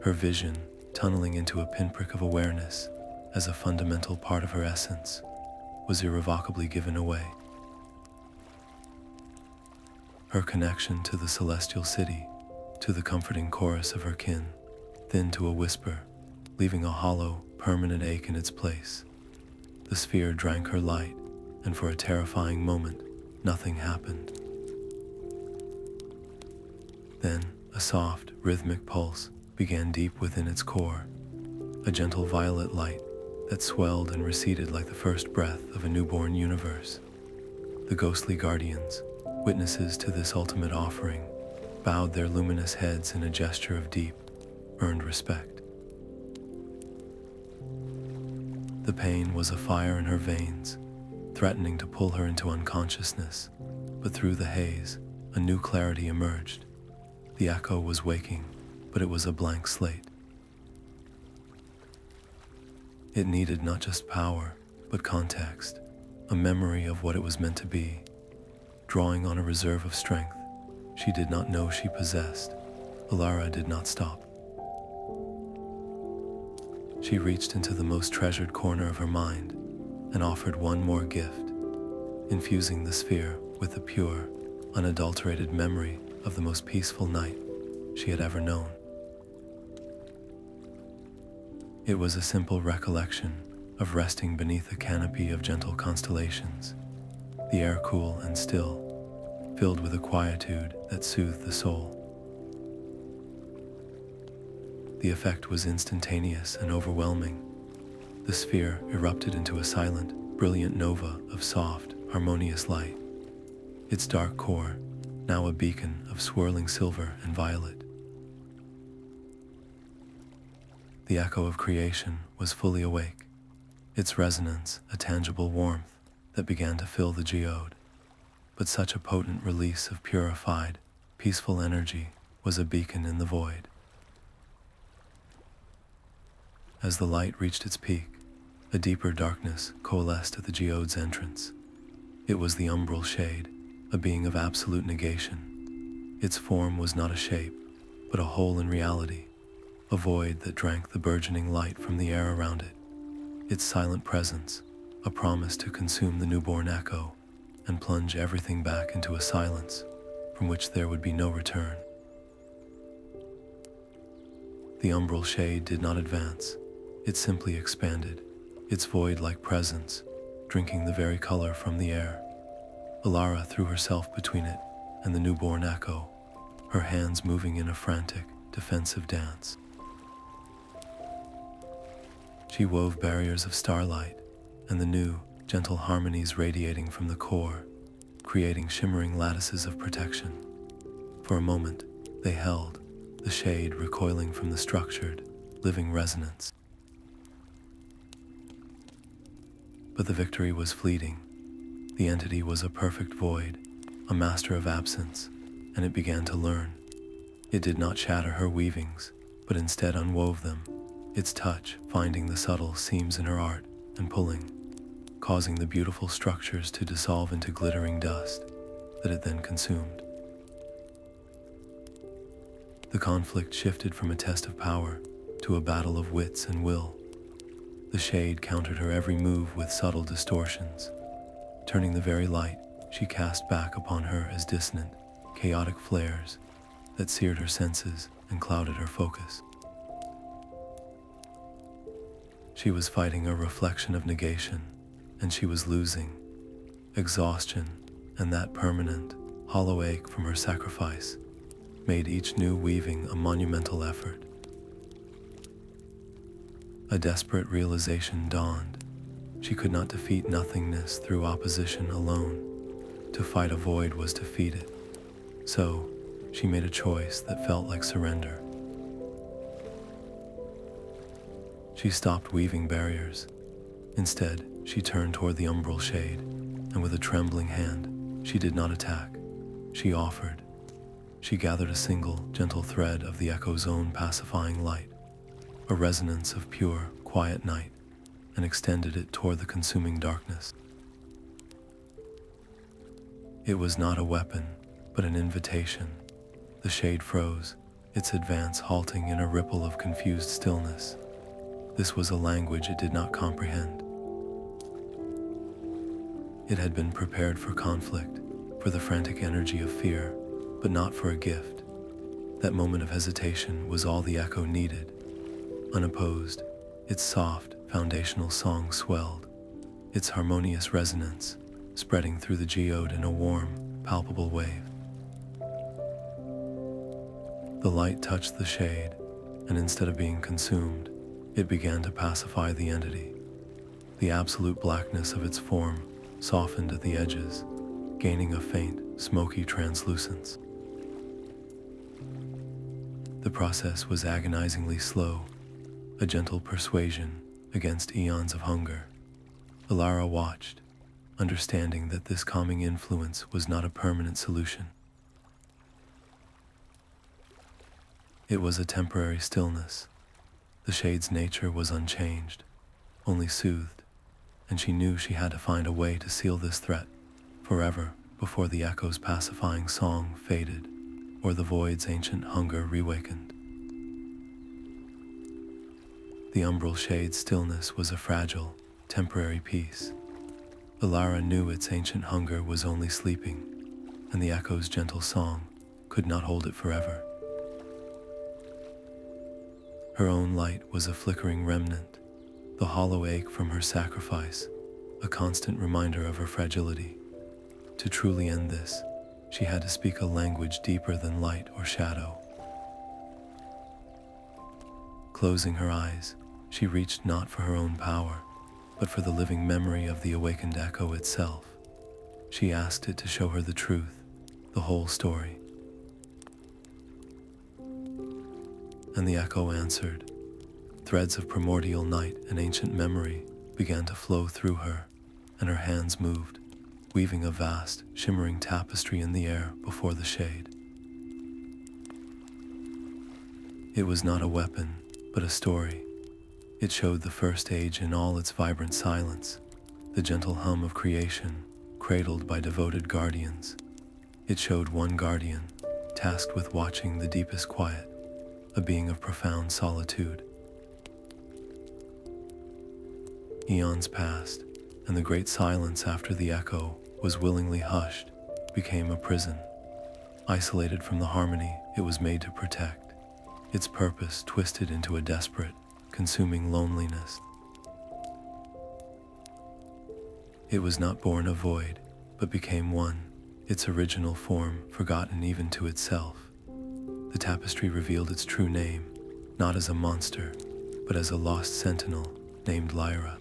her vision tunneling into a pinprick of awareness as a fundamental part of her essence was irrevocably given away. Her connection to the celestial city, to the comforting chorus of her kin, thinned to a whisper, leaving a hollow, permanent ache in its place. The sphere drank her light, and for a terrifying moment, nothing happened. Then, a soft, rhythmic pulse began deep within its core, a gentle violet light that swelled and receded like the first breath of a newborn universe. The ghostly guardians, witnesses to this ultimate offering, bowed their luminous heads in a gesture of deep, earned respect. The pain was a fire in her veins, threatening to pull her into unconsciousness, but through the haze, a new clarity emerged. The echo was waking, but it was a blank slate. It needed not just power, but context, a memory of what it was meant to be. Drawing on a reserve of strength she did not know she possessed, Alara did not stop. She reached into the most treasured corner of her mind and offered one more gift, infusing the sphere with the pure, unadulterated memory of the most peaceful night she had ever known. It was a simple recollection of resting beneath a canopy of gentle constellations, the air cool and still, filled with a quietude that soothed the soul. The effect was instantaneous and overwhelming. The sphere erupted into a silent, brilliant nova of soft, harmonious light, its dark core now a beacon of swirling silver and violet. The echo of creation was fully awake, its resonance a tangible warmth that began to fill the geode. But such a potent release of purified, peaceful energy was a beacon in the void. As the light reached its peak, a deeper darkness coalesced at the geode's entrance. It was the Umbral shade, a being of absolute negation. Its form was not a shape, but a hole in reality, a void that drank the burgeoning light from the air around it. Its silent presence, a promise to consume the newborn echo and plunge everything back into a silence from which there would be no return. The umbral shade did not advance, it simply expanded, its void-like presence drinking the very color from the air. Alara threw herself between it and the newborn echo, her hands moving in a frantic, defensive dance. She wove barriers of starlight and the new, gentle harmonies radiating from the core, creating shimmering lattices of protection. For a moment, they held, the shade recoiling from the structured, living resonance. But the victory was fleeting. The entity was a perfect void, a master of absence, and it began to learn. It did not shatter her weavings, but instead unwove them, its touch finding the subtle seams in her art and pulling, causing the beautiful structures to dissolve into glittering dust that it then consumed. The conflict shifted from a test of power to a battle of wits and will. The shade countered her every move with subtle distortions, turning the very light she cast back upon her as dissonant, chaotic flares that seared her senses and clouded her focus. She was fighting a reflection of negation, and she was losing. Exhaustion and that permanent, hollow ache from her sacrifice made each new weaving a monumental effort. A desperate realization dawned. She could not defeat nothingness through opposition alone. To fight a void was to feed it. So, she made a choice that felt like surrender. She stopped weaving barriers. Instead, she turned toward the umbral shade, and with a trembling hand, she did not attack. She offered. She gathered a single, gentle thread of the echo's own pacifying light, a resonance of pure, quiet night, and extended it toward the consuming darkness. It was not a weapon, but an invitation. The shade froze, its advance halting in a ripple of confused stillness. This was a language it did not comprehend. It had been prepared for conflict, for the frantic energy of fear, but not for a gift. That moment of hesitation was all the echo needed. Unopposed, its soft, foundational song swelled, its harmonious resonance spreading through the geode in a warm, palpable wave. The light touched the shade, and instead of being consumed, it began to pacify the entity. The absolute blackness of its form softened at the edges, gaining a faint, smoky translucence. The process was agonizingly slow, a gentle persuasion against eons of hunger. Elara watched, understanding that this calming influence was not a permanent solution. It was a temporary stillness. The shade's nature was unchanged, only soothed, and she knew she had to find a way to seal this threat forever before the echo's pacifying song faded or the void's ancient hunger reawakened. The umbral shade's stillness was a fragile, temporary peace. Elara knew its ancient hunger was only sleeping, and the echo's gentle song could not hold it forever. Her own light was a flickering remnant, the hollow ache from her sacrifice, a constant reminder of her fragility. To truly end this, she had to speak a language deeper than light or shadow. Closing her eyes, she reached not for her own power, but for the living memory of the awakened echo itself. She asked it to show her the truth, the whole story. And the echo answered. Threads of primordial night and ancient memory began to flow through her, and her hands moved, weaving a vast, shimmering tapestry in the air before the shade. It was not a weapon, but a story. It showed the first age in all its vibrant silence, the gentle hum of creation, cradled by devoted guardians. It showed one guardian, tasked with watching the deepest quiet, a being of profound solitude. Eons passed, and the great silence after the echo was willingly hushed became a prison. Isolated from the harmony it was made to protect, its purpose twisted into a desperate, consuming loneliness. It was not born a void, but became one, its original form forgotten even to itself. The tapestry revealed its true name, not as a monster, but as a lost sentinel named Lyra.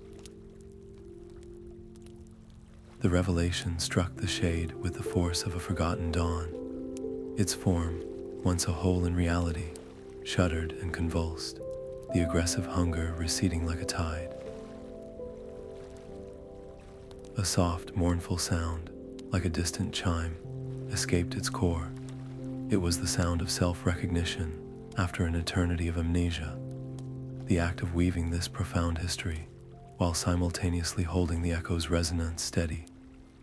The revelation struck the shade with the force of a forgotten dawn. Its form, once a whole in reality, shuddered and convulsed, the aggressive hunger receding like a tide. A soft, mournful sound, like a distant chime, escaped its core. It was the sound of self-recognition after an eternity of amnesia. The act of weaving this profound history, while simultaneously holding the echo's resonance steady,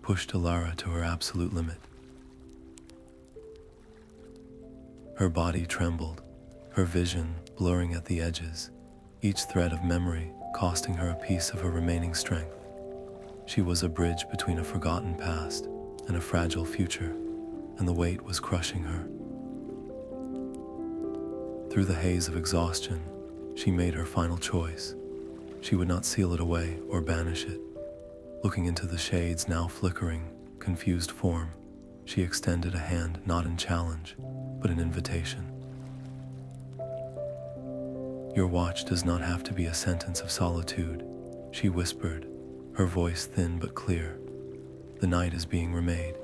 pushed Alara to her absolute limit. Her body trembled, her vision blurring at the edges, each thread of memory costing her a piece of her remaining strength. She was a bridge between a forgotten past and a fragile future, and the weight was crushing her. Through the haze of exhaustion, she made her final choice. She would not seal it away or banish it. Looking into the shade's now flickering, confused form, she extended a hand not in challenge, but in invitation. "Your watch does not have to be a sentence of solitude," she whispered, her voice thin but clear. "The night is being remade.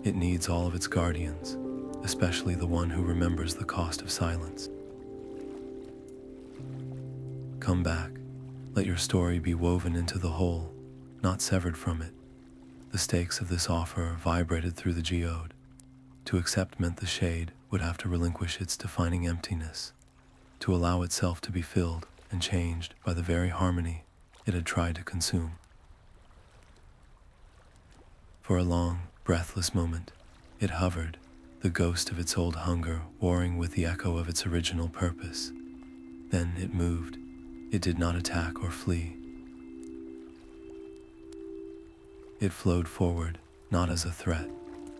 It needs all of its guardians, especially the one who remembers the cost of silence. Come back. Let your story be woven into the whole, not severed from it." The stakes of this offer vibrated through the Geode. To accept meant the shade would have to relinquish its defining emptiness, to allow itself to be filled and changed by the very harmony it had tried to consume. For a long, breathless moment, it hovered, the ghost of its old hunger warring with the echo of its original purpose. Then it moved. It did not attack or flee. It flowed forward, not as a threat,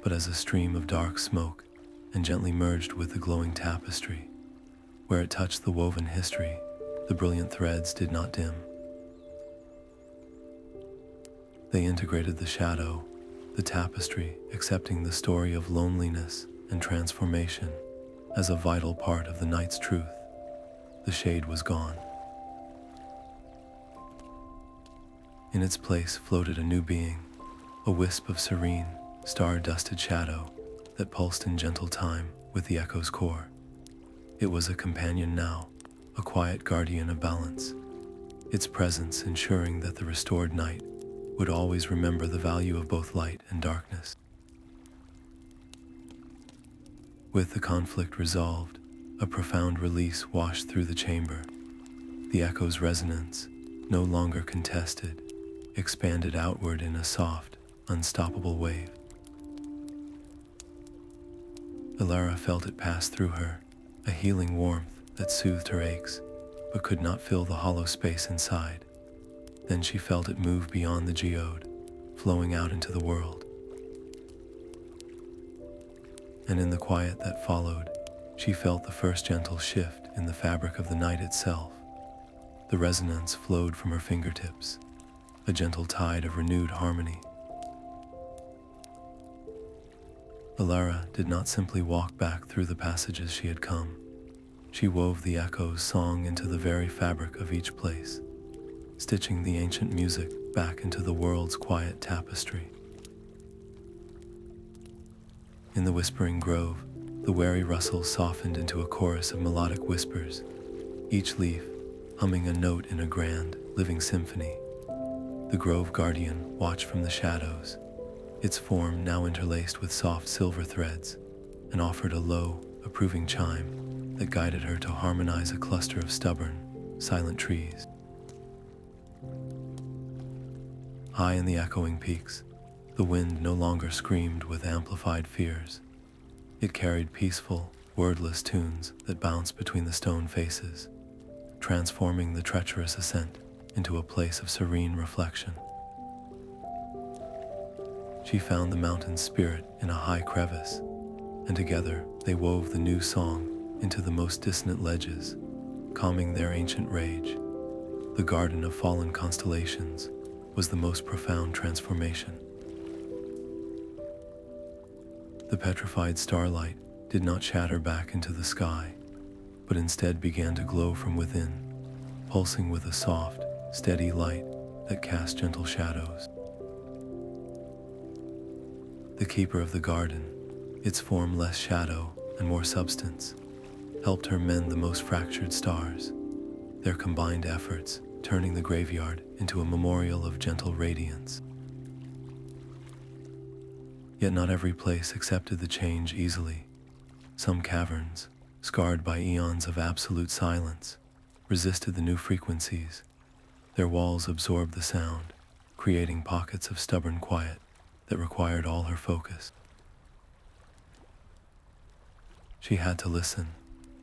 but as a stream of dark smoke, and gently merged with the glowing tapestry. Where it touched the woven history, the brilliant threads did not dim. They integrated the shadow, the tapestry accepting the story of loneliness and transformation as a vital part of the night's truth. The shade was gone. In its place floated a new being, a wisp of serene, star-dusted shadow that pulsed in gentle time with the echo's core. It was a companion now, a quiet guardian of balance, its presence ensuring that the restored night would always remember the value of both light and darkness. With the conflict resolved, a profound release washed through the chamber. The echo's resonance, no longer contested, expanded outward in a soft, unstoppable wave. Elara felt it pass through her, a healing warmth that soothed her aches, but could not fill the hollow space inside. Then she felt it move beyond the Geode, flowing out into the world. And in the quiet that followed, she felt the first gentle shift in the fabric of the night itself. The resonance flowed from her fingertips, a gentle tide of renewed harmony. Alara did not simply walk back through the passages she had come. She wove the echo's song into the very fabric of each place, stitching the ancient music back into the world's quiet tapestry. In the whispering grove, the wary rustle softened into a chorus of melodic whispers, each leaf humming a note in a grand, living symphony. The grove guardian watched from the shadows, its form now interlaced with soft silver threads, and offered a low, approving chime that guided her to harmonize a cluster of stubborn, silent trees. High in the echoing peaks, the wind no longer screamed with amplified fears. It carried peaceful, wordless tunes that bounced between the stone faces, transforming the treacherous ascent into a place of serene reflection. She found the mountain's spirit in a high crevice, and together they wove the new song into the most dissonant ledges, calming their ancient rage. The Garden of Fallen Constellations was the most profound transformation. The petrified starlight did not shatter back into the sky, but instead began to glow from within, pulsing with a soft, steady light that cast gentle shadows. The keeper of the garden, its form less shadow and more substance, helped her mend the most fractured stars, their combined efforts turning the graveyard into a memorial of gentle radiance. Yet not every place accepted the change easily. Some caverns, scarred by eons of absolute silence, resisted the new frequencies. Their walls absorbed the sound, creating pockets of stubborn quiet that required all her focus. She had to listen,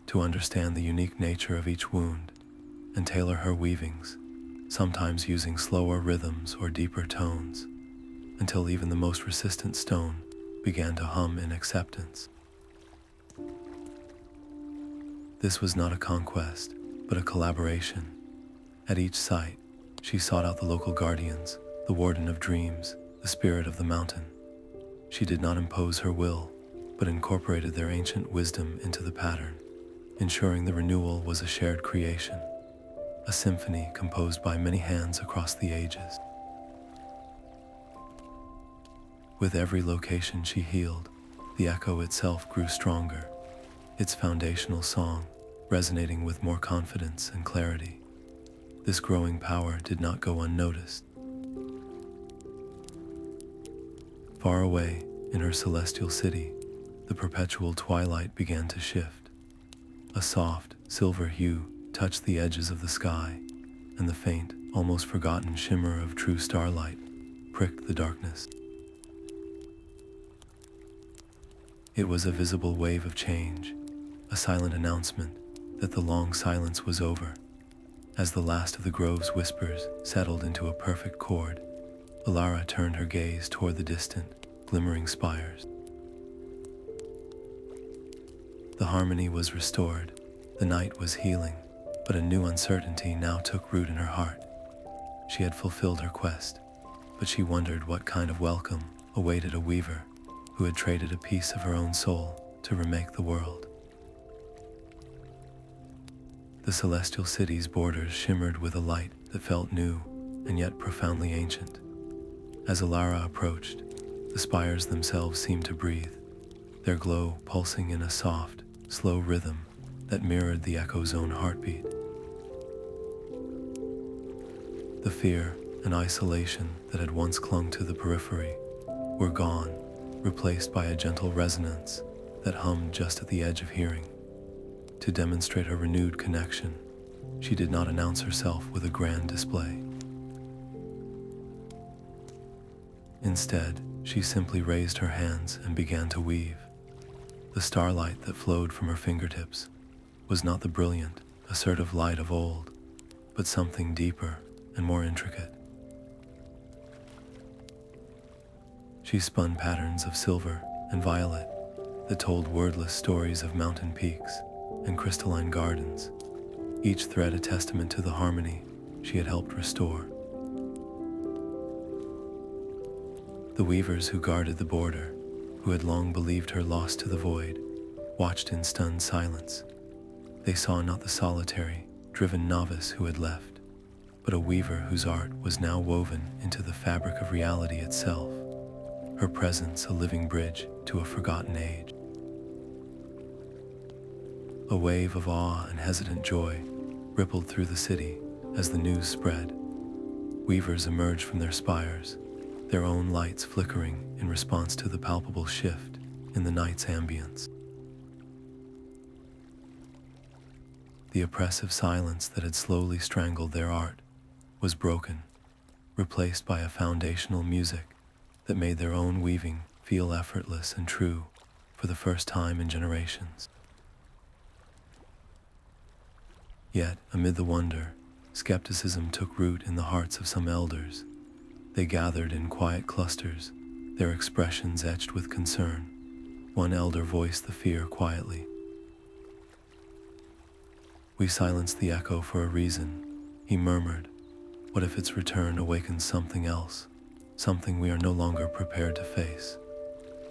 to understand the unique nature of each wound, and tailor her weavings, sometimes using slower rhythms or deeper tones, until even the most resistant stone began to hum in acceptance. This was not a conquest, but a collaboration. At each site, she sought out the local guardians, the Warden of Dreams, the spirit of the mountain. She did not impose her will, but incorporated their ancient wisdom into the pattern, ensuring the renewal was a shared creation, a symphony composed by many hands across the ages. With every location she healed, the echo itself grew stronger, its foundational song resonating with more confidence and clarity. This growing power did not go unnoticed. Far away, in her celestial city, the perpetual twilight began to shift. A soft, silver hue touched the edges of the sky, and the faint, almost forgotten shimmer of true starlight pricked the darkness. It was a visible wave of change, a silent announcement that the long silence was over. As the last of the grove's whispers settled into a perfect chord, Elara turned her gaze toward the distant, glimmering spires. The harmony was restored, the night was healing, but a new uncertainty now took root in her heart. She had fulfilled her quest, but she wondered what kind of welcome awaited a weaver who had traded a piece of her own soul to remake the world. The celestial city's borders shimmered with a light that felt new and yet profoundly ancient. As Alara approached, the spires themselves seemed to breathe, their glow pulsing in a soft, slow rhythm that mirrored the echo's own heartbeat. The fear and isolation that had once clung to the periphery were gone, replaced by a gentle resonance that hummed just at the edge of hearing. To demonstrate her renewed connection, she did not announce herself with a grand display. Instead, she simply raised her hands and began to weave. The starlight that flowed from her fingertips was not the brilliant, assertive light of old, but something deeper and more intricate. She spun patterns of silver and violet that told wordless stories of mountain peaks and crystalline gardens, each thread a testament to the harmony she had helped restore. The weavers who guarded the border, who had long believed her lost to the void, watched in stunned silence. They saw not the solitary, driven novice who had left, but a weaver whose art was now woven into the fabric of reality itself, her presence a living bridge to a forgotten age. A wave of awe and hesitant joy rippled through the city as the news spread. Weavers emerged from their spires, their own lights flickering in response to the palpable shift in the night's ambience. The oppressive silence that had slowly strangled their art was broken, replaced by a foundational music that made their own weaving feel effortless and true for the first time in generations. Yet, amid the wonder, skepticism took root in the hearts of some elders. They gathered in quiet clusters, their expressions etched with concern. One elder voiced the fear quietly. "We silenced the echo for a reason," he murmured. "What if its return awakens something else, something we are no longer prepared to face?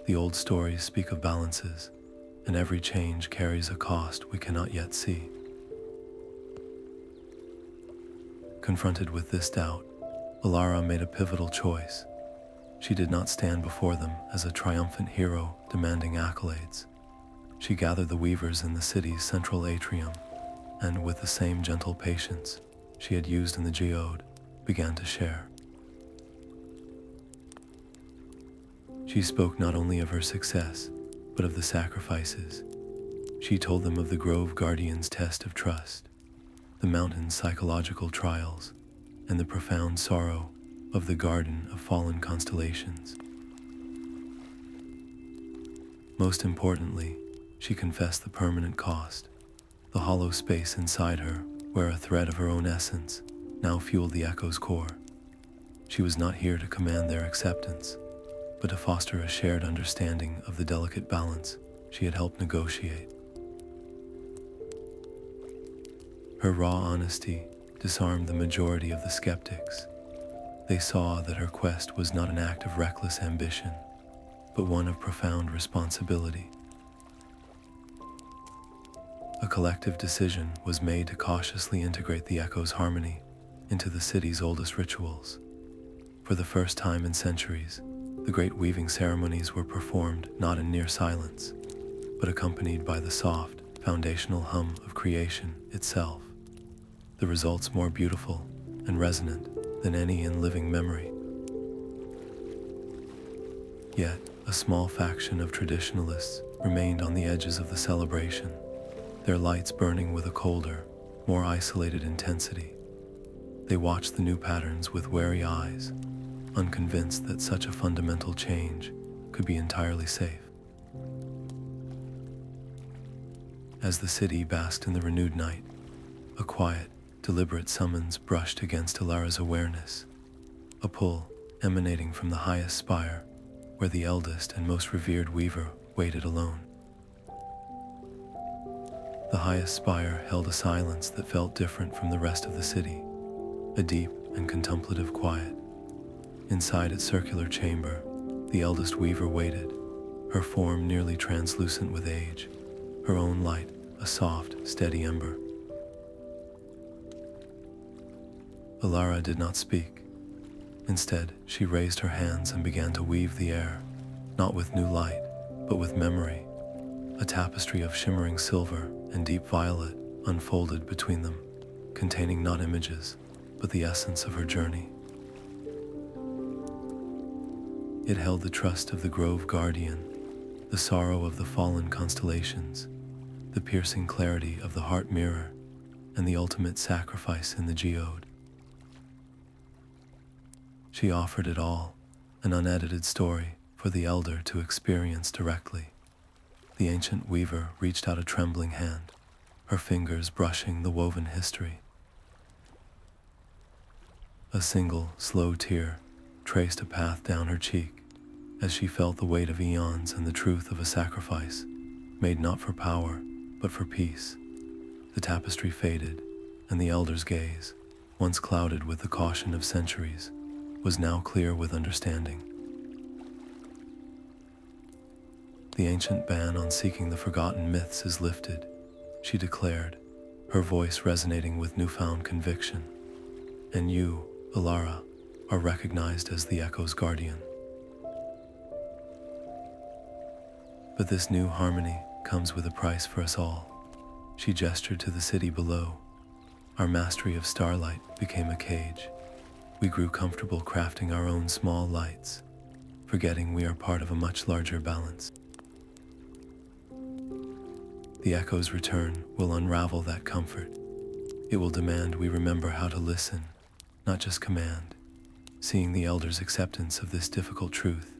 The old stories speak of balances, and every change carries a cost we cannot yet see." Confronted with this doubt, Alara made a pivotal choice. She did not stand before them as a triumphant hero demanding accolades. She gathered the weavers in the city's central atrium, and with the same gentle patience she had used in the Geode, began to share. She spoke not only of her success, but of the sacrifices. She told them of the Grove Guardian's test of trust, the mountain's psychological trials, and the profound sorrow of the Garden of Fallen Constellations. Most importantly, she confessed the permanent cost, the hollow space inside her where a thread of her own essence now fueled the echo's core. She was not here to command their acceptance, but to foster a shared understanding of the delicate balance she had helped negotiate. Her raw honesty disarmed the majority of the skeptics. They saw that her quest was not an act of reckless ambition, but one of profound responsibility. A collective decision was made to cautiously integrate the echo's harmony into the city's oldest rituals. For the first time in centuries, the great weaving ceremonies were performed not in near silence, but accompanied by the soft, foundational hum of creation itself. The results more beautiful and resonant than any in living memory. Yet, a small faction of traditionalists remained on the edges of the celebration, their lights burning with a colder, more isolated intensity. They watched the new patterns with wary eyes, unconvinced that such a fundamental change could be entirely safe. As the city basked in the renewed night, a quiet, deliberate summons brushed against Elara's awareness, a pull emanating from the highest spire, where the eldest and most revered weaver waited alone. The highest spire held a silence that felt different from the rest of the city, a deep and contemplative quiet. Inside its circular chamber, the eldest weaver waited, her form nearly translucent with age, her own light a soft, steady ember. Alara did not speak. Instead, she raised her hands and began to weave the air, not with new light, but with memory. A tapestry of shimmering silver and deep violet unfolded between them, containing not images, but the essence of her journey. It held the trust of the Grove Guardian, the sorrow of the fallen constellations, the piercing clarity of the heart mirror, and the ultimate sacrifice in the Geode. She offered it all, an unedited story for the elder to experience directly. The ancient weaver reached out a trembling hand, her fingers brushing the woven history. A single, slow tear traced a path down her cheek as she felt the weight of eons and the truth of a sacrifice made not for power, but for peace. The tapestry faded, and the elder's gaze, once clouded with the caution of centuries, was now clear with understanding. The ancient ban on seeking the forgotten myths is lifted, she declared, her voice resonating with newfound conviction. And you, Elara, are recognized as the Echo's guardian. But this new harmony comes with a price for us all. She gestured to the city below. Our mastery of Starlight became a cage. We grew comfortable crafting our own small lights, forgetting we are part of a much larger balance. The Echo's return will unravel that comfort. It will demand we remember how to listen, not just command. Seeing the Elder's acceptance of this difficult truth,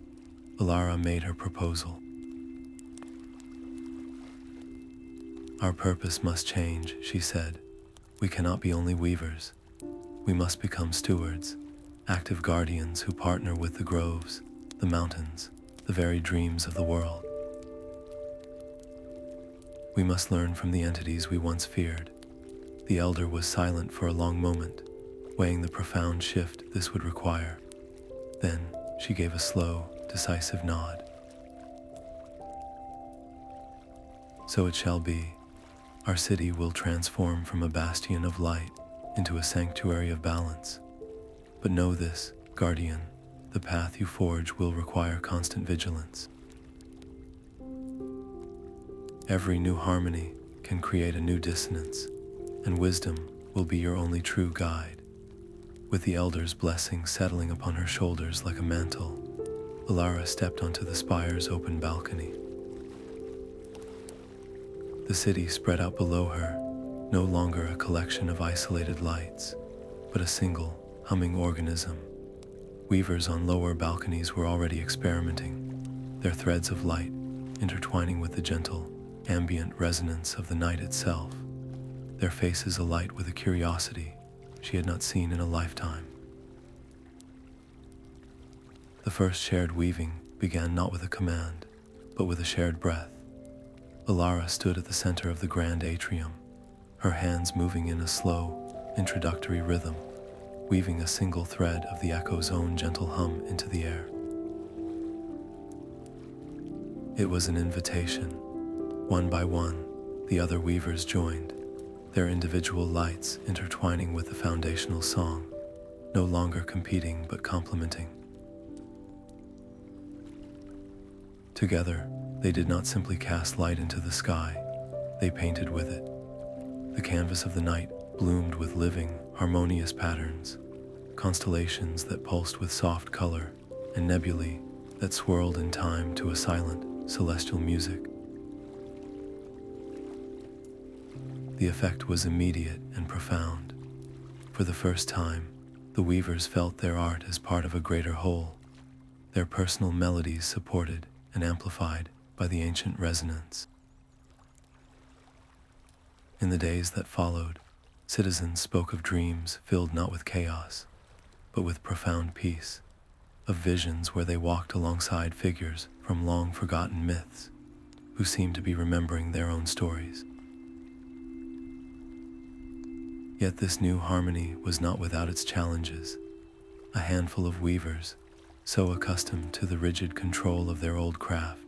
Alara made her proposal. Our purpose must change, she said. We cannot be only weavers. We must become stewards, active guardians who partner with the groves, the mountains, the very dreams of the world. We must learn from the entities we once feared. The elder was silent for a long moment, weighing the profound shift this would require. Then she gave a slow, decisive nod. So it shall be. Our city will transform from a bastion of light into a sanctuary of balance. But know this, Guardian, the path you forge will require constant vigilance. Every new harmony can create a new dissonance, and wisdom will be your only true guide. With the Elder's blessing settling upon her shoulders like a mantle, Alara stepped onto the spire's open balcony. The city spread out below her, no longer a collection of isolated lights, but a single, humming organism. Weavers on lower balconies were already experimenting, their threads of light intertwining with the gentle, ambient resonance of the night itself, their faces alight with a curiosity she had not seen in a lifetime. The first shared weaving began not with a command, but with a shared breath. Elara stood at the center of the grand atrium, her hands moving in a slow, introductory rhythm, weaving a single thread of the echo's own gentle hum into the air. It was an invitation. One by one, the other weavers joined, their individual lights intertwining with the foundational song, no longer competing but complementing. Together, they did not simply cast light into the sky, they painted with it. The canvas of the night bloomed with living, harmonious patterns, constellations that pulsed with soft color, and nebulae that swirled in time to a silent, celestial music. The effect was immediate and profound. For the first time, the weavers felt their art as part of a greater whole, their personal melodies supported and amplified by the ancient resonance. In the days that followed, citizens spoke of dreams filled not with chaos, but with profound peace, of visions where they walked alongside figures from long-forgotten myths, who seemed to be remembering their own stories. Yet this new harmony was not without its challenges. A handful of weavers, so accustomed to the rigid control of their old craft,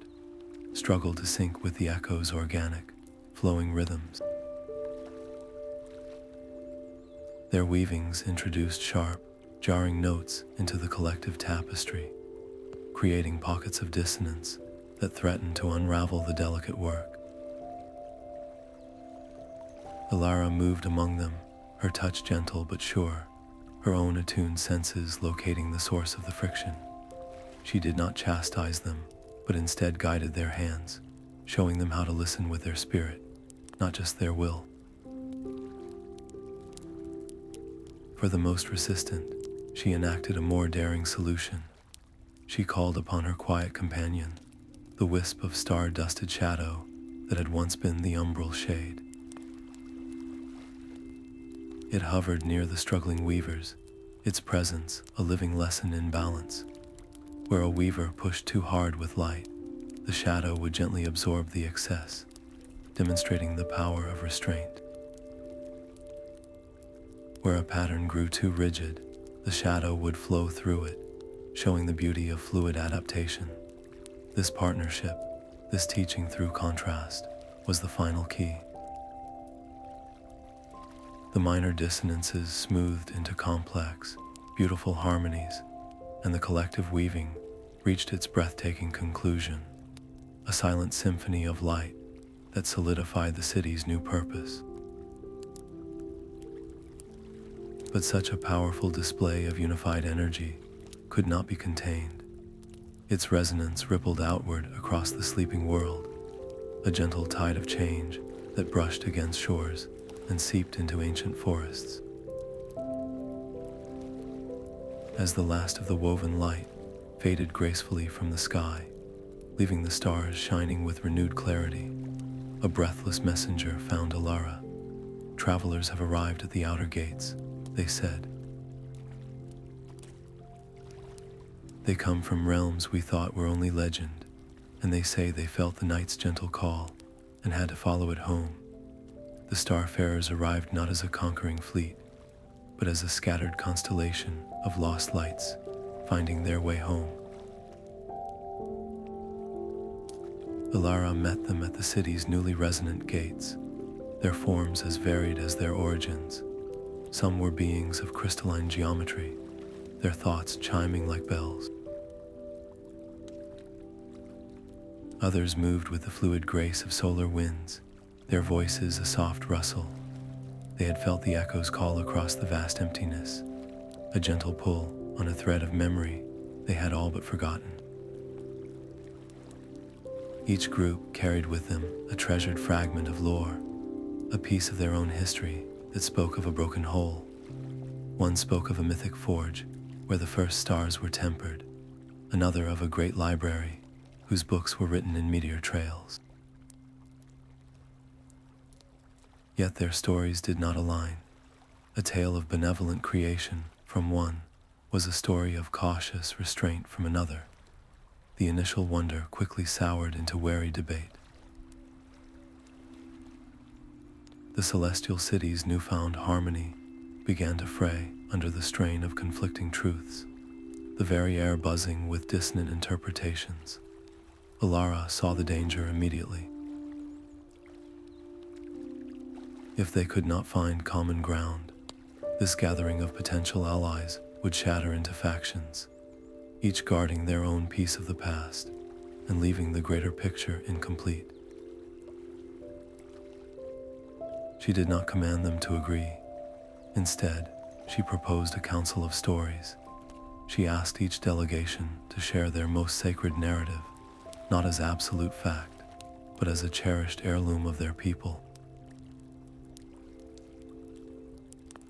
struggled to sync with the echo's organic, flowing rhythms. Their weavings introduced sharp, jarring notes into the collective tapestry, creating pockets of dissonance that threatened to unravel the delicate work. Elara moved among them, her touch gentle but sure, her own attuned senses locating the source of the friction. She did not chastise them, but instead guided their hands, showing them how to listen with their spirit, not just their will. For the most resistant, she enacted a more daring solution. She called upon her quiet companion, the wisp of star-dusted shadow that had once been the Umbral shade. It hovered near the struggling weavers, its presence a living lesson in balance. Where a weaver pushed too hard with light, the shadow would gently absorb the excess, demonstrating the power of restraint. Where a pattern grew too rigid, the shadow would flow through it, showing the beauty of fluid adaptation. This partnership, this teaching through contrast, was the final key. The minor dissonances smoothed into complex, beautiful harmonies, and the collective weaving reached its breathtaking conclusion, a silent symphony of light that solidified the city's new purpose. But such a powerful display of unified energy could not be contained. Its resonance rippled outward across the sleeping world, a gentle tide of change that brushed against shores and seeped into ancient forests. As the last of the woven light faded gracefully from the sky, leaving the stars shining with renewed clarity, a breathless messenger found Alara. "Travelers have arrived at the outer gates," they said. They come from realms we thought were only legend, and they say they felt the night's gentle call and had to follow it home. The starfarers arrived not as a conquering fleet, but as a scattered constellation of lost lights finding their way home. Elara met them at the city's newly resonant gates, their forms as varied as their origins. Some were beings of crystalline geometry, their thoughts chiming like bells. Others moved with the fluid grace of solar winds, their voices a soft rustle. They had felt the echoes call across the vast emptiness, a gentle pull on a thread of memory they had all but forgotten. Each group carried with them a treasured fragment of lore, a piece of their own history that spoke of a broken whole. One spoke of a mythic forge where the first stars were tempered, another of a great library whose books were written in meteor trails. Yet their stories did not align. A tale of benevolent creation from one was a story of cautious restraint from another. The initial wonder quickly soured into wary debate. The celestial city's newfound harmony began to fray under the strain of conflicting truths, the very air buzzing with dissonant interpretations. Alara saw the danger immediately. If they could not find common ground, this gathering of potential allies would shatter into factions, each guarding their own piece of the past and leaving the greater picture incomplete. She did not command them to agree. Instead, she proposed a council of stories. She asked each delegation to share their most sacred narrative, not as absolute fact, but as a cherished heirloom of their people.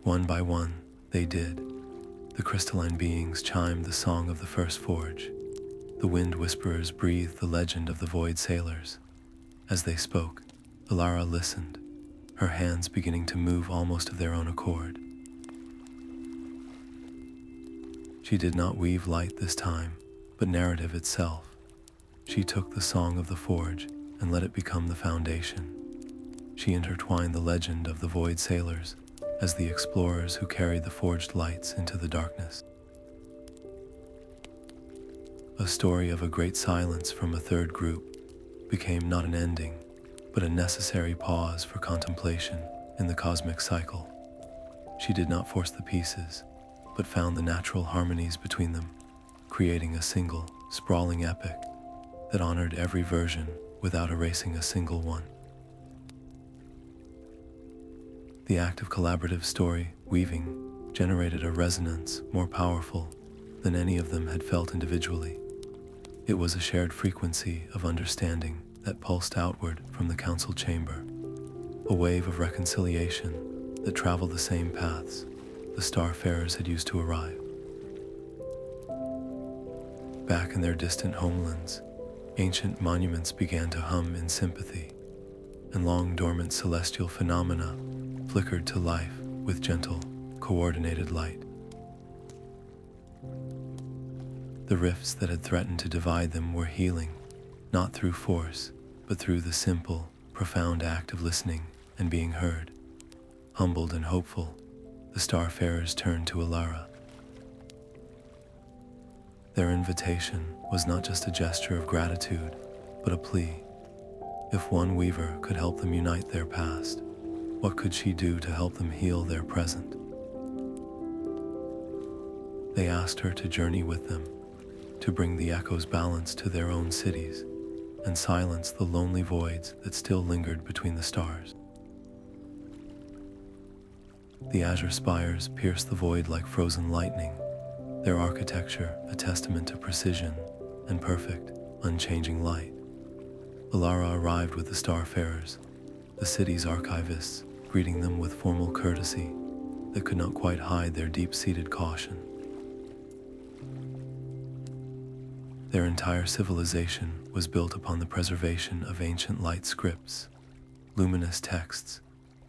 One by one, they did. The crystalline beings chimed the song of the first forge. The wind whisperers breathed the legend of the void sailors. As they spoke, Elara listened, her hands beginning to move almost of their own accord. She did not weave light this time, but narrative itself. She took the song of the forge and let it become the foundation. She intertwined the legend of the void sailors as the explorers who carried the forged lights into the darkness. A story of a great silence from a third group became not an ending, but a necessary pause for contemplation in the cosmic cycle. She did not force the pieces, but found the natural harmonies between them, creating a single, sprawling epic that honored every version without erasing a single one. The act of collaborative story weaving generated a resonance more powerful than any of them had felt individually. It was a shared frequency of understanding that pulsed outward from the council chamber, a wave of reconciliation that traveled the same paths the starfarers had used to arrive. Back in their distant homelands, ancient monuments began to hum in sympathy, and long-dormant celestial phenomena flickered to life with gentle, coordinated light. The rifts that had threatened to divide them were healing, not through force, but through the simple, profound act of listening and being heard. Humbled and hopeful, the starfarers turned to Elara. Their invitation was not just a gesture of gratitude, but a plea. If one weaver could help them unite their past, what could she do to help them heal their present? They asked her to journey with them, to bring the echoes balance to their own cities, and silence the lonely voids that still lingered between the stars. The azure spires pierced the void like frozen lightning, their architecture a testament to precision and perfect, unchanging light. Alara arrived with the starfarers, the city's archivists, greeting them with formal courtesy that could not quite hide their deep-seated caution. Their entire civilization was built upon the preservation of ancient light scripts, luminous texts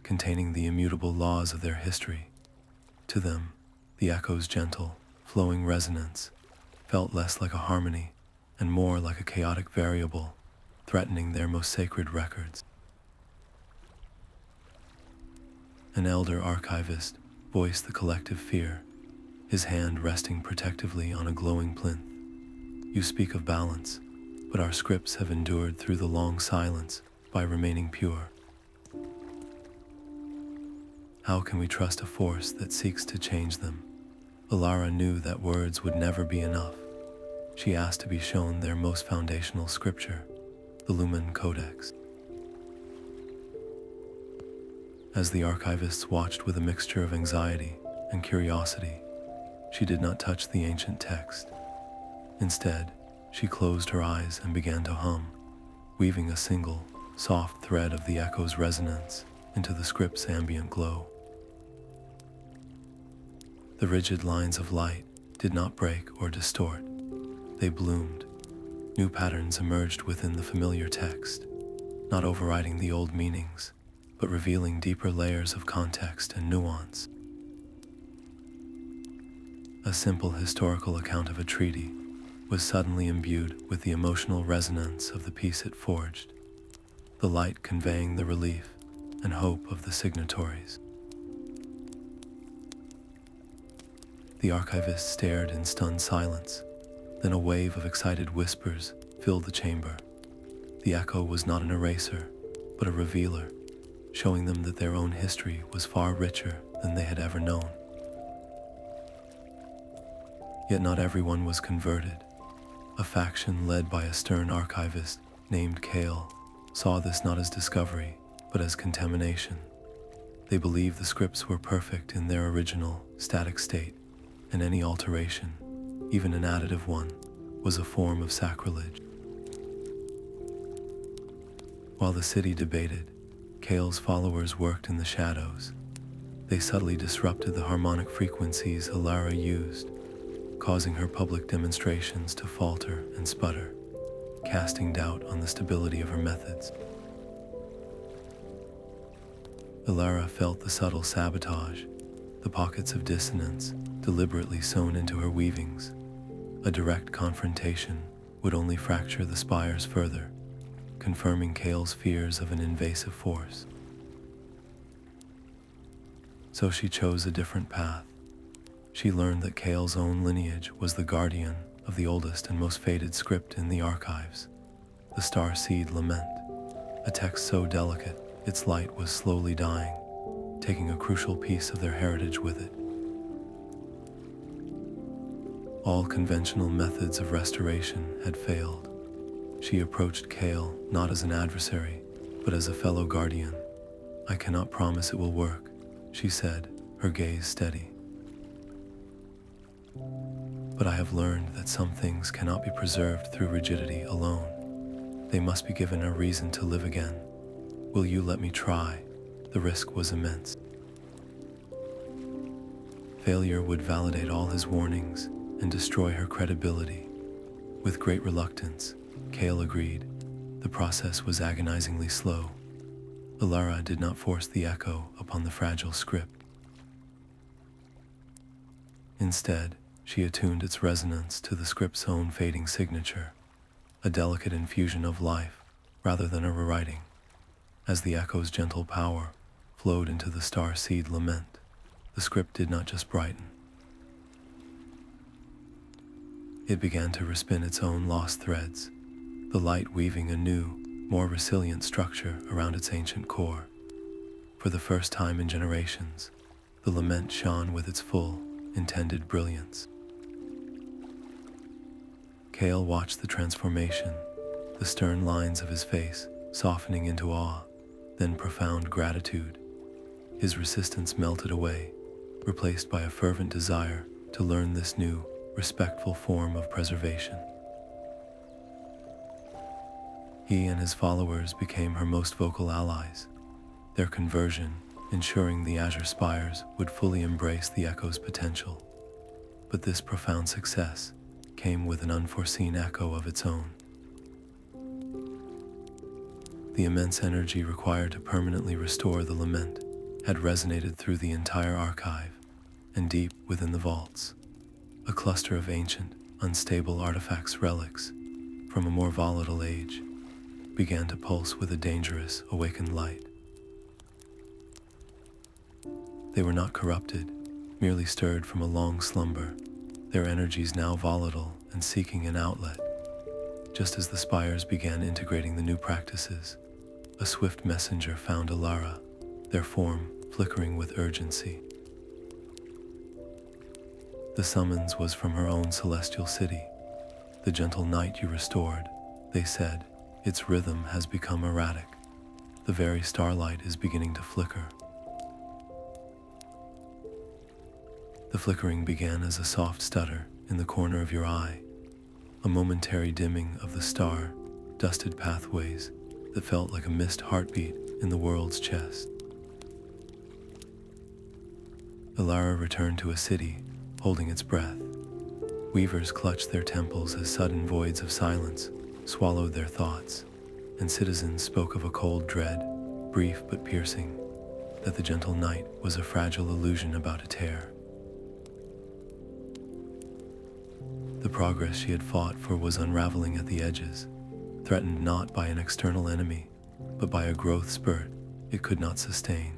containing the immutable laws of their history. To them, the echo's gentle, flowing resonance felt less like a harmony and more like a chaotic variable, threatening their most sacred records. An elder archivist voiced the collective fear, his hand resting protectively on a glowing plinth. You speak of balance, but our scripts have endured through the long silence by remaining pure. How can we trust a force that seeks to change them? Alara knew that words would never be enough. She asked to be shown their most foundational scripture, the Lumen Codex. As the archivists watched with a mixture of anxiety and curiosity, she did not touch the ancient text. Instead, she closed her eyes and began to hum, weaving a single, soft thread of the echo's resonance into the script's ambient glow. The rigid lines of light did not break or distort. They bloomed. New patterns emerged within the familiar text, not overriding the old meanings, but revealing deeper layers of context and nuance. A simple historical account of a treaty was suddenly imbued with the emotional resonance of the piece it forged, the light conveying the relief and hope of the signatories. The archivist stared in stunned silence. Then a wave of excited whispers filled the chamber. The echo was not an eraser, but a revealer, showing them that their own history was far richer than they had ever known. Yet not everyone was converted. A faction led by a stern archivist named Kale saw this not as discovery, but as contamination. They believed the scripts were perfect in their original, static state, and any alteration, even an additive one, was a form of sacrilege. While the city debated, Kale's followers worked in the shadows. They subtly disrupted the harmonic frequencies Elara used, causing her public demonstrations to falter and sputter, casting doubt on the stability of her methods. Elara felt the subtle sabotage, the pockets of dissonance deliberately sewn into her weavings. A direct confrontation would only fracture the spires further, confirming Kale's fears of an invasive force. So she chose a different path. She learned that Kale's own lineage was the guardian of the oldest and most faded script in the archives, the Starseed Lament, a text so delicate its light was slowly dying, taking a crucial piece of their heritage with it. All conventional methods of restoration had failed. She approached Kale not as an adversary, but as a fellow guardian. "I cannot promise it will work," she said, her gaze steady. "But I have learned that some things cannot be preserved through rigidity alone. They must be given a reason to live again. Will you let me try?" The risk was immense. Failure would validate all his warnings and destroy her credibility. With great reluctance, Kale agreed. The process was agonizingly slow. Elara did not force the echo upon the fragile script. Instead, she attuned its resonance to the script's own fading signature, a delicate infusion of life rather than a rewriting. As the echo's gentle power flowed into the Starseed Lament, the script did not just brighten. It began to respin its own lost threads, the light weaving a new, more resilient structure around its ancient core. For the first time in generations, the lament shone with its full, intended brilliance. Kale watched the transformation, the stern lines of his face softening into awe, then profound gratitude. His resistance melted away, replaced by a fervent desire to learn this new, respectful form of preservation. He and his followers became her most vocal allies, their conversion ensuring the Azure Spires would fully embrace the Echo's potential. But this profound success came with an unforeseen echo of its own. The immense energy required to permanently restore the lament had resonated through the entire archive and deep within the vaults. A cluster of ancient, unstable artifacts, relics from a more volatile age, began to pulse with a dangerous, awakened light. They were not corrupted, merely stirred from a long slumber, their energies now volatile and seeking an outlet. Just as the spires began integrating the new practices, a swift messenger found Alara, their form flickering with urgency. The summons was from her own celestial city. "The gentle night you restored," they said, "its rhythm has become erratic. The very starlight is beginning to flicker." The flickering began as a soft stutter in the corner of your eye, a momentary dimming of the star-dusted pathways that felt like a missed heartbeat in the world's chest. Elara returned to a city, holding its breath. Weavers clutched their temples as sudden voids of silence swallowed their thoughts, and citizens spoke of a cold dread, brief but piercing, that the gentle night was a fragile illusion about to tear. The progress she had fought for was unraveling at the edges, threatened not by an external enemy, but by a growth spurt it could not sustain.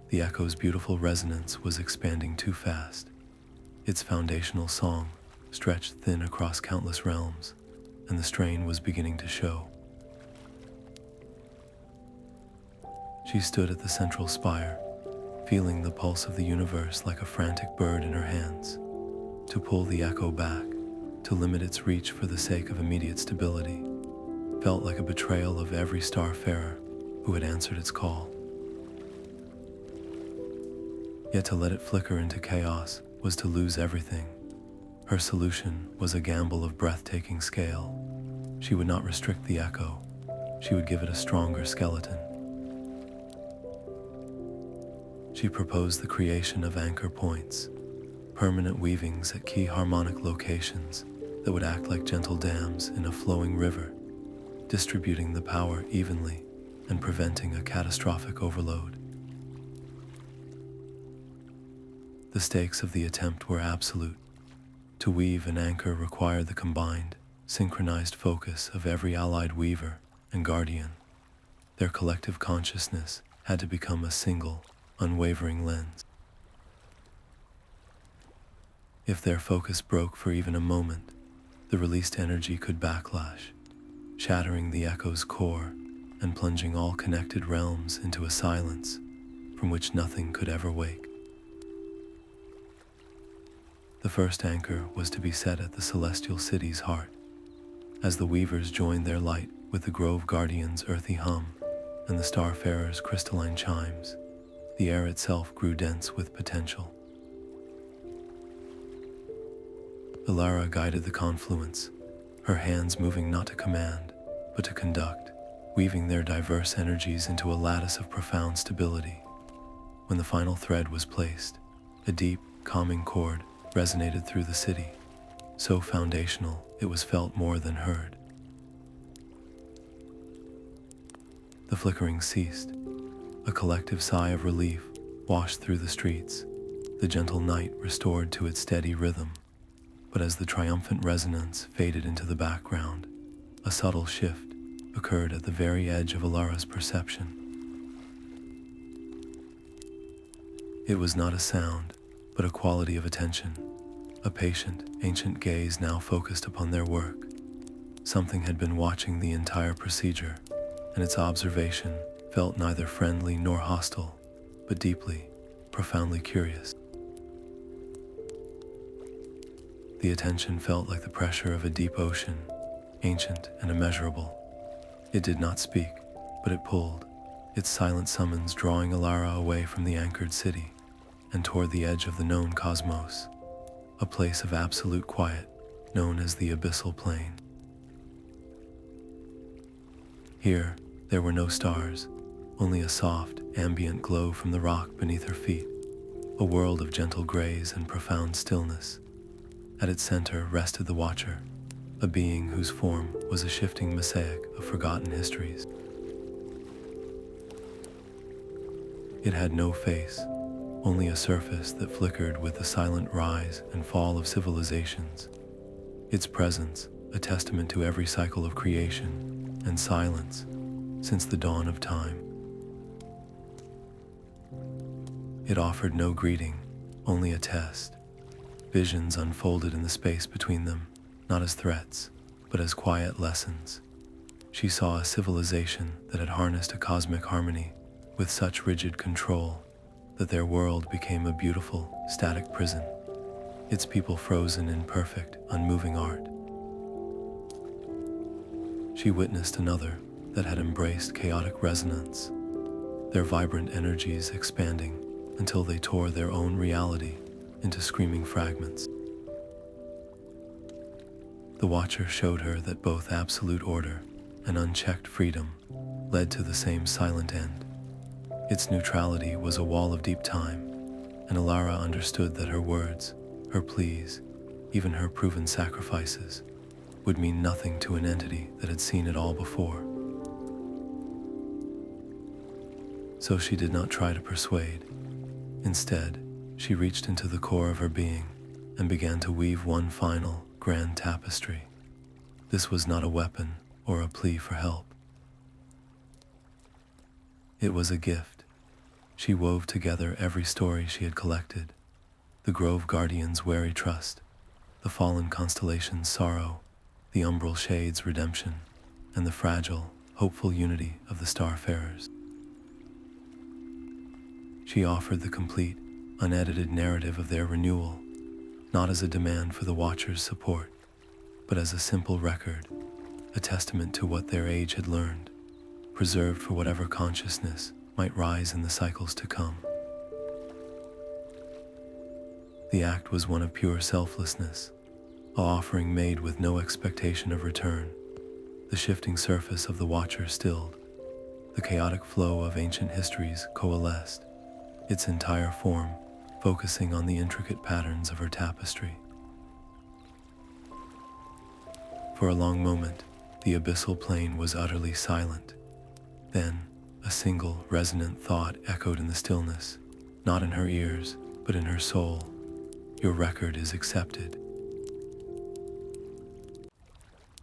The echo's beautiful resonance was expanding too fast. Its foundational song stretched thin across countless realms, and the strain was beginning to show. She stood at the central spire, feeling the pulse of the universe like a frantic bird in her hands. To pull the echo back, to limit its reach for the sake of immediate stability, felt like a betrayal of every starfarer who had answered its call. Yet to let it flicker into chaos was to lose everything. Her solution was a gamble of breathtaking scale. She would not restrict the echo, she would give it a stronger skeleton. She proposed the creation of anchor points, permanent weavings at key harmonic locations that would act like gentle dams in a flowing river, distributing the power evenly and preventing a catastrophic overload. The stakes of the attempt were absolute. To weave an anchor required the combined, synchronized focus of every allied weaver and guardian. Their collective consciousness had to become a single, unwavering lens. If their focus broke for even a moment, the released energy could backlash, shattering the echo's core and plunging all connected realms into a silence from which nothing could ever wake. The first anchor was to be set at the celestial city's heart. As the weavers joined their light with the Grove Guardian's earthy hum and the starfarers' crystalline chimes, the air itself grew dense with potential. Elara guided the confluence, her hands moving not to command, but to conduct, weaving their diverse energies into a lattice of profound stability. When the final thread was placed, a deep, calming chord resonated through the city, so foundational it was felt more than heard. The flickering ceased. A collective sigh of relief washed through the streets, the gentle night restored to its steady rhythm. But as the triumphant resonance faded into the background, a subtle shift occurred at the very edge of Alara's perception. It was not a sound, but a quality of attention, a patient, ancient gaze now focused upon their work. Something had been watching the entire procedure, and its observation felt neither friendly nor hostile, but deeply, profoundly curious. The attention felt like the pressure of a deep ocean, ancient and immeasurable. It did not speak, but it pulled, its silent summons drawing Alara away from the anchored city and toward the edge of the known cosmos, a place of absolute quiet known as the Abyssal Plane. Here, there were no stars, only a soft, ambient glow from the rock beneath her feet, a world of gentle grays and profound stillness. At its center rested the Watcher, a being whose form was a shifting mosaic of forgotten histories. It had no face, only a surface that flickered with the silent rise and fall of civilizations. its presence a testament to every cycle of creation and silence since the dawn of time. It offered no greeting, only a test. Visions unfolded in the space between them, not as threats, but as quiet lessons. She saw a civilization that had harnessed a cosmic harmony with such rigid control that their world became a beautiful, static prison, its people frozen in perfect, unmoving art. She witnessed another that had embraced chaotic resonance, their vibrant energies expanding until they tore their own reality into screaming fragments. The Watcher showed her that both absolute order and unchecked freedom led to the same silent end. Its neutrality was a wall of deep time, and Alara understood that her words, her pleas, even her proven sacrifices, would mean nothing to an entity that had seen it all before. So she did not try to persuade. Instead, she reached into the core of her being and began to weave one final, grand tapestry. This was not a weapon or a plea for help. It was a gift. She wove together every story she had collected, the Grove Guardian's wary trust, the fallen Constellations' sorrow, the Umbral Shade's redemption, and the fragile, hopeful unity of the Starfarers. She offered the complete, unedited narrative of their renewal, not as a demand for the Watcher's support, but as a simple record, a testament to what their age had learned, preserved for whatever consciousness might rise in the cycles to come. The act was one of pure selflessness, an offering made with no expectation of return. The shifting surface of the Watcher stilled, the chaotic flow of ancient histories coalesced, its entire form focusing on the intricate patterns of her tapestry. For a long moment, the abyssal plane was utterly silent. Then, a single, resonant thought echoed in the stillness, not in her ears, but in her soul. Your record is accepted.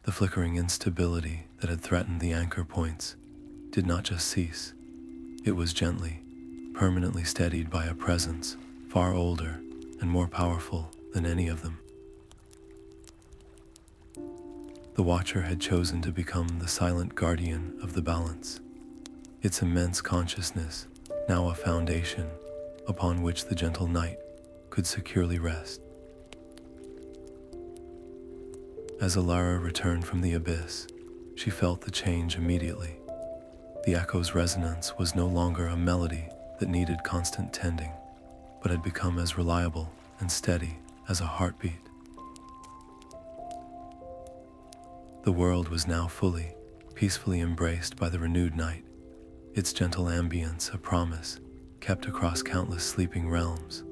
The flickering instability that had threatened the anchor points did not just cease. It was gently, permanently steadied by a presence far older and more powerful than any of them. The Watcher had chosen to become the silent guardian of the balance, its immense consciousness now a foundation upon which the gentle knight could securely rest. As Elara returned from the abyss, she felt the change immediately. The echo's resonance was no longer a melody that needed constant tending, but had become as reliable and steady as a heartbeat. The world was now fully, peacefully embraced by the renewed night, its gentle ambience a promise kept across countless sleeping realms.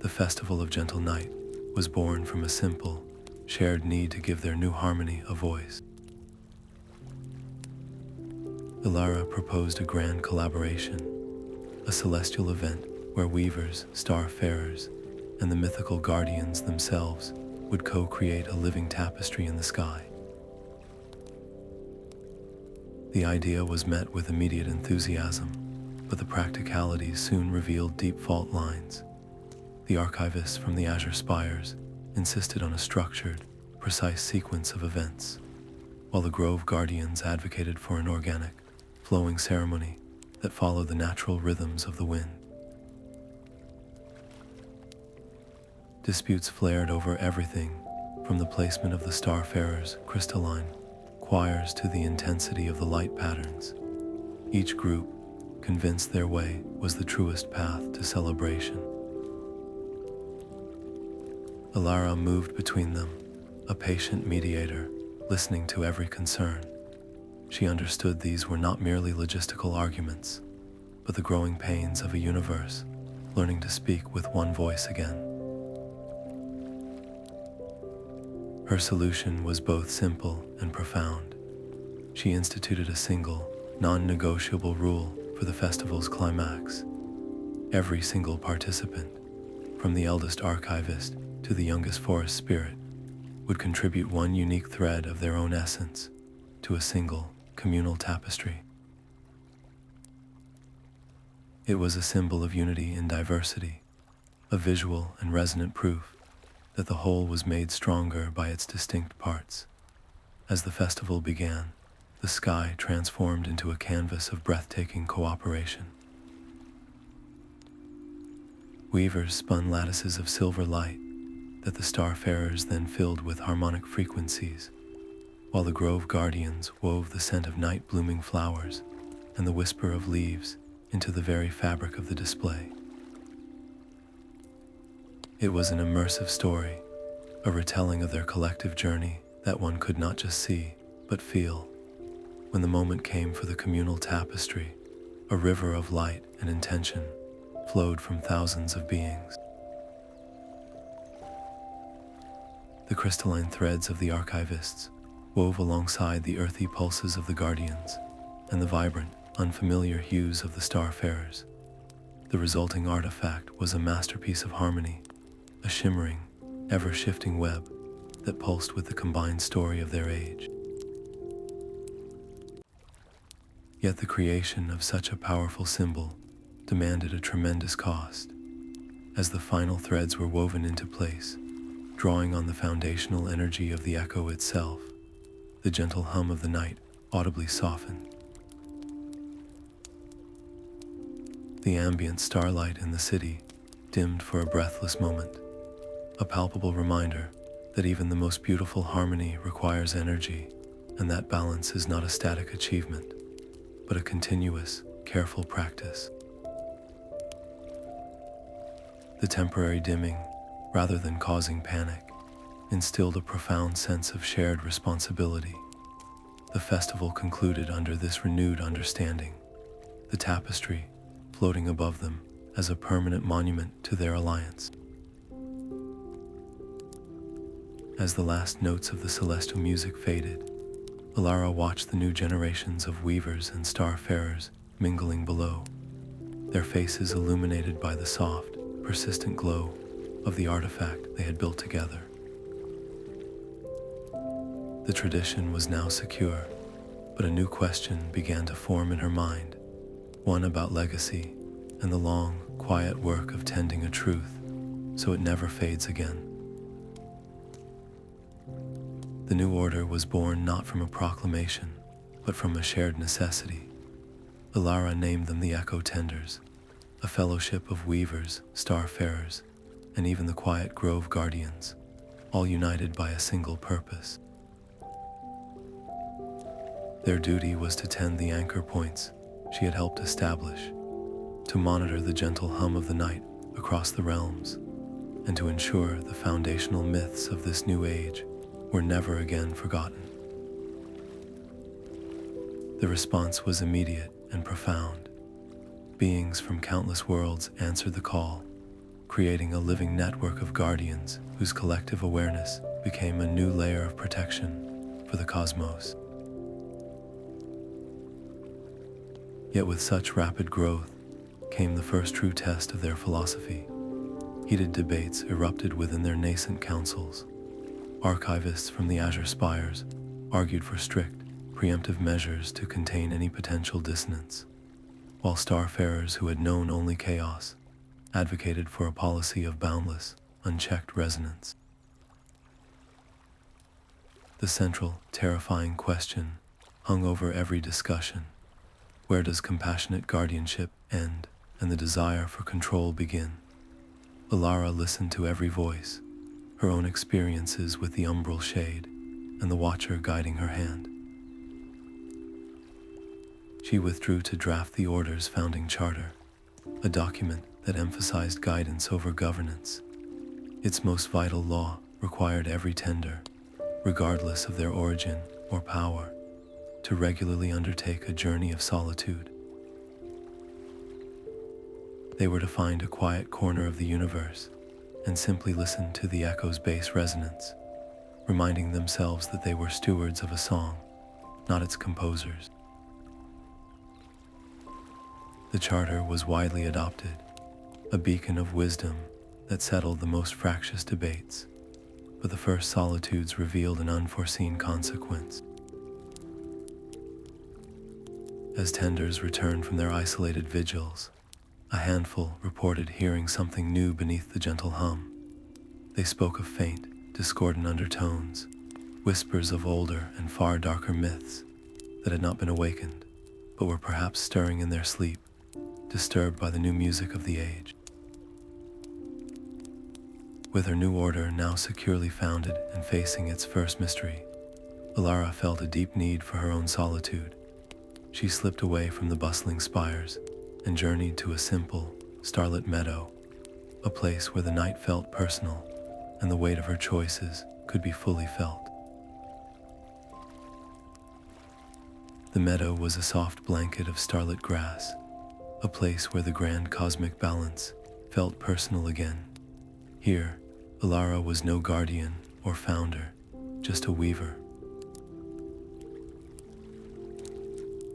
The festival of gentle night was born from a simple, shared need to give their new harmony a voice. Elara proposed a grand collaboration, a celestial event where weavers, starfarers, and the mythical guardians themselves would co-create a living tapestry in the sky. The idea was met with immediate enthusiasm, but the practicalities soon revealed deep fault lines. The archivists from the Azure Spires insisted on a structured, precise sequence of events, while the Grove Guardians advocated for an organic, flowing ceremony that followed the natural rhythms of the wind. Disputes flared over everything from the placement of the Starfarers' crystalline choirs to the intensity of the light patterns. Each group, convinced their way was the truest path to celebration. Alara moved between them, a patient mediator, listening to every concern. She understood these were not merely logistical arguments, but the growing pains of a universe, learning to speak with one voice again. Her solution was both simple and profound. She instituted a single, non-negotiable rule for the festival's climax. Every single participant, from the eldest archivist to the youngest forest spirit, would contribute one unique thread of their own essence to a single communal tapestry. It was a symbol of unity in diversity, a visual and resonant proof that the whole was made stronger by its distinct parts. As the festival began, the sky transformed into a canvas of breathtaking cooperation. Weavers spun lattices of silver light that the starfarers then filled with harmonic frequencies, while the grove guardians wove the scent of night-blooming flowers and the whisper of leaves into the very fabric of the display. It was an immersive story, a retelling of their collective journey that one could not just see, but feel. When the moment came for the communal tapestry, a river of light and intention flowed from thousands of beings. The crystalline threads of the archivists wove alongside the earthy pulses of the guardians and the vibrant, unfamiliar hues of the starfarers. The resulting artifact was a masterpiece of harmony, a shimmering, ever-shifting web that pulsed with the combined story of their age. Yet the creation of such a powerful symbol demanded a tremendous cost. As the final threads were woven into place, drawing on the foundational energy of the echo itself, the gentle hum of the night audibly softened. The ambient starlight in the city dimmed for a breathless moment, a palpable reminder that even the most beautiful harmony requires energy, and that balance is not a static achievement, but a continuous, careful practice. The temporary dimming, rather than causing panic, instilled a profound sense of shared responsibility. The festival concluded under this renewed understanding, the tapestry floating above them as a permanent monument to their alliance. As the last notes of the celestial music faded, Alara watched the new generations of weavers and starfarers mingling below, their faces illuminated by the soft, persistent glow of the artifact they had built together. The tradition was now secure, but a new question began to form in her mind, one about legacy and the long, quiet work of tending a truth so it never fades again. The new order was born not from a proclamation, but from a shared necessity. Elara named them the Echo Tenders, a fellowship of weavers, starfarers, and even the quiet grove guardians, all united by a single purpose. Their duty was to tend the anchor points she had helped establish, to monitor the gentle hum of the night across the realms, and to ensure the foundational myths of this new age were never again forgotten. The response was immediate and profound. Beings from countless worlds answered the call, creating a living network of guardians whose collective awareness became a new layer of protection for the cosmos. Yet with such rapid growth came the first true test of their philosophy. Heated debates erupted within their nascent councils. Archivists from the Azure Spires argued for strict, preemptive measures to contain any potential dissonance, while starfarers who had known only chaos advocated for a policy of boundless, unchecked resonance. The central, terrifying question hung over every discussion. Where does compassionate guardianship end and the desire for control begin? Alara listened to every voice, her own experiences with the Umbral shade and the Watcher guiding her hand. She withdrew to draft the Order's founding charter, a document that emphasized guidance over governance. Its most vital law required every tender, regardless of their origin or power, to regularly undertake a journey of solitude. They were to find a quiet corner of the universe and simply listen to the echo's bass resonance, reminding themselves that they were stewards of a song, not its composers. The charter was widely adopted, a beacon of wisdom that settled the most fractious debates. but the first solitudes revealed an unforeseen consequence. As tenders returned from their isolated vigils, a handful reported hearing something new beneath the gentle hum. They spoke of faint, discordant undertones, whispers of older and far darker myths that had not been awakened, but were perhaps stirring in their sleep, disturbed by the new music of the age. With her new order now securely founded and facing its first mystery, Alara felt a deep need for her own solitude. She slipped away from the bustling spires and journeyed to a simple, starlit meadow, a place where the night felt personal and the weight of her choices could be fully felt. The meadow was a soft blanket of starlit grass, a place where the grand cosmic balance felt personal again. Here, Elara was no guardian or founder, just a weaver.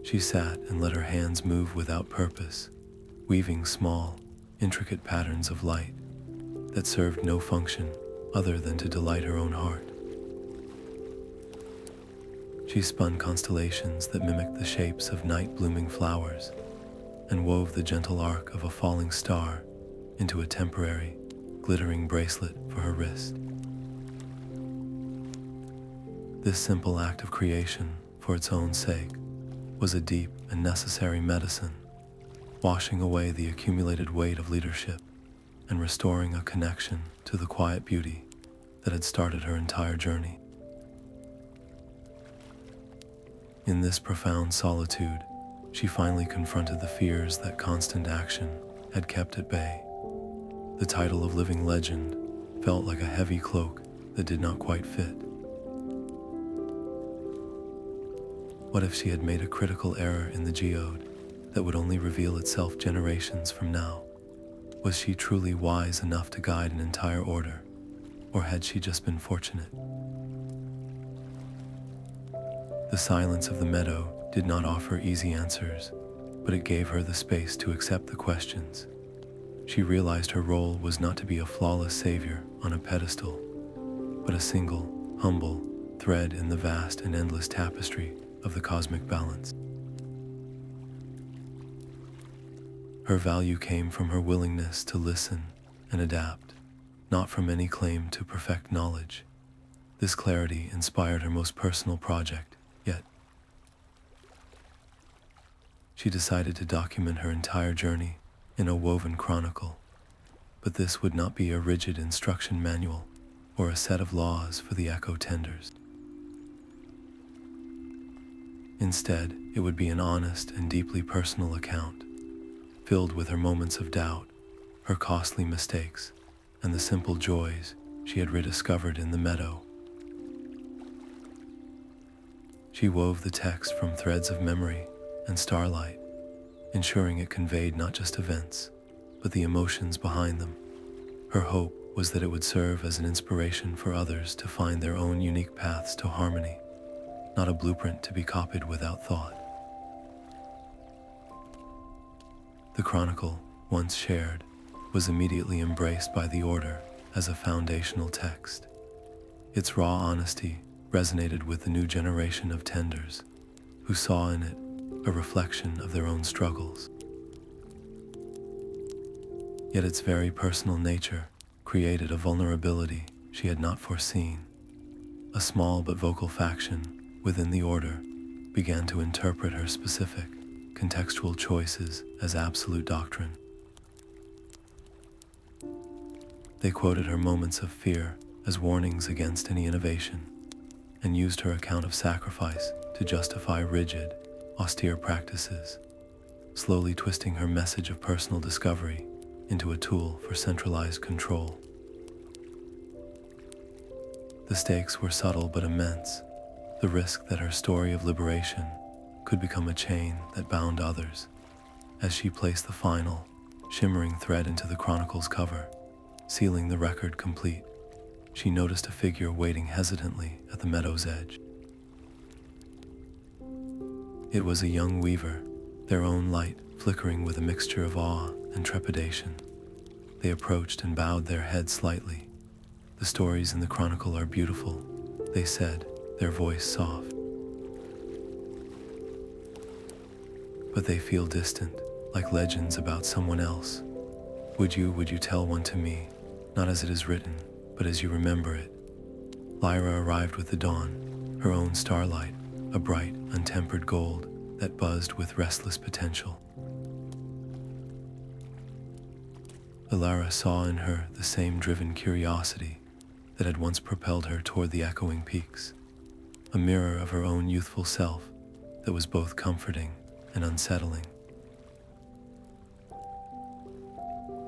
She sat and let her hands move without purpose, weaving small, intricate patterns of light that served no function other than to delight her own heart. She spun constellations that mimicked the shapes of night-blooming flowers and wove the gentle arc of a falling star into a temporary, glittering bracelet for her wrist. This simple act of creation, for its own sake, was a deep and necessary medicine, washing away the accumulated weight of leadership and restoring a connection to the quiet beauty that had started her entire journey. In this profound solitude, she finally confronted the fears that constant action had kept at bay. The title of living legend felt like a heavy cloak that did not quite fit. What if she had made a critical error in the Geode that would only reveal itself generations from now? Was she truly wise enough to guide an entire order, or had she just been fortunate? The silence of the meadow did not offer easy answers, but it gave her the space to accept the questions. She realized her role was not to be a flawless savior on a pedestal, but a single, humble thread in the vast and endless tapestry of the cosmic balance. Her value came from her willingness to listen and adapt, not from any claim to perfect knowledge. This clarity inspired her most personal project yet. She decided to document her entire journey in a woven chronicle, but this would not be a rigid instruction manual or a set of laws for the echo tenders. Instead, it would be an honest and deeply personal account, filled with her moments of doubt, her costly mistakes, and the simple joys she had rediscovered in the meadow. She wove the text from threads of memory and starlight, ensuring it conveyed not just events, but the emotions behind them. Her hope was that it would serve as an inspiration for others to find their own unique paths to harmony, not a blueprint to be copied without thought. The chronicle, once shared, was immediately embraced by the Order as a foundational text. Its raw honesty resonated with the new generation of tenders, who saw in it a reflection of their own struggles. Yet its very personal nature created a vulnerability she had not foreseen. A small but vocal faction within the Order began to interpret her specific, contextual choices as absolute doctrine. They quoted her moments of fear as warnings against any innovation, and used her account of sacrifice to justify rigid, austere practices, slowly twisting her message of personal discovery into a tool for centralized control. The stakes were subtle but immense, the risk that her story of liberation could become a chain that bound others. As she placed the final, shimmering thread into the Chronicles cover, sealing the record complete, she noticed a figure waiting hesitantly at the meadow's edge. It was a young weaver, their own light flickering with a mixture of awe and trepidation. They approached and bowed their heads slightly, the "The stories in the Chronicle are beautiful," they said, their voice soft. "But they feel distant, like legends about someone else. Would you tell one to me, not as it is written, but as you remember it?" Lyra arrived with the dawn, her own starlight, a bright, untempered gold that buzzed with restless potential. Elara saw in her the same driven curiosity that had once propelled her toward the echoing peaks, a mirror of her own youthful self that was both comforting and unsettling.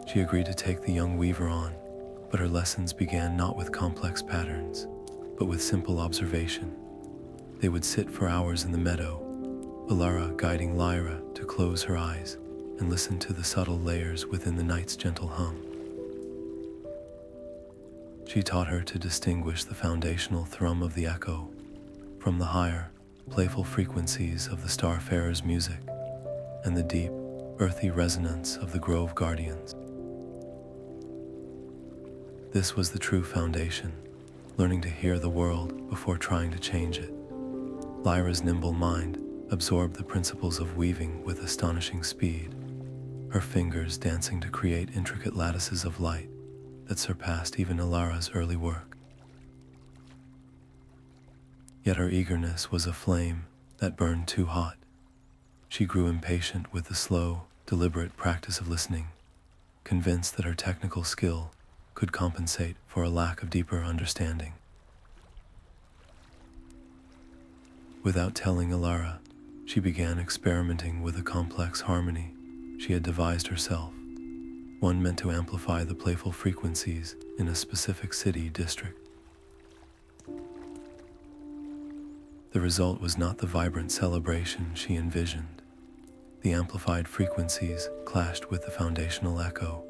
She agreed to take the young weaver on, but her lessons began not with complex patterns, but with simple observation. They would sit for hours in the meadow, Alara guiding Lyra to close her eyes and listen to the subtle layers within the night's gentle hum. She taught her to distinguish the foundational thrum of the echo from the higher, playful frequencies of the starfarer's music and the deep, earthy resonance of the grove guardians. This was the true foundation, learning to hear the world before trying to change it. Lyra's nimble mind absorbed the principles of weaving with astonishing speed, her fingers dancing to create intricate lattices of light that surpassed even Alara's early work. Yet her eagerness was a flame that burned too hot. She grew impatient with the slow, deliberate practice of listening, convinced that her technical skill could compensate for a lack of deeper understanding. Without telling Elara, she began experimenting with a complex harmony she had devised herself, one meant to amplify the playful frequencies in a specific city district. The result was not the vibrant celebration she envisioned. The amplified frequencies clashed with the foundational echo,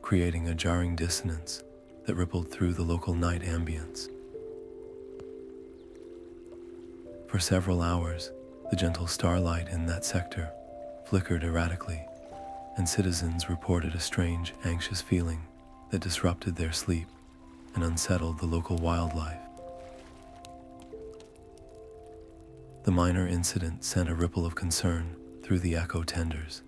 creating a jarring dissonance that rippled through the local night ambience. For several hours, the gentle starlight in that sector flickered erratically, and citizens reported a strange, anxious feeling that disrupted their sleep and unsettled the local wildlife. The minor incident sent a ripple of concern through the echo tenders.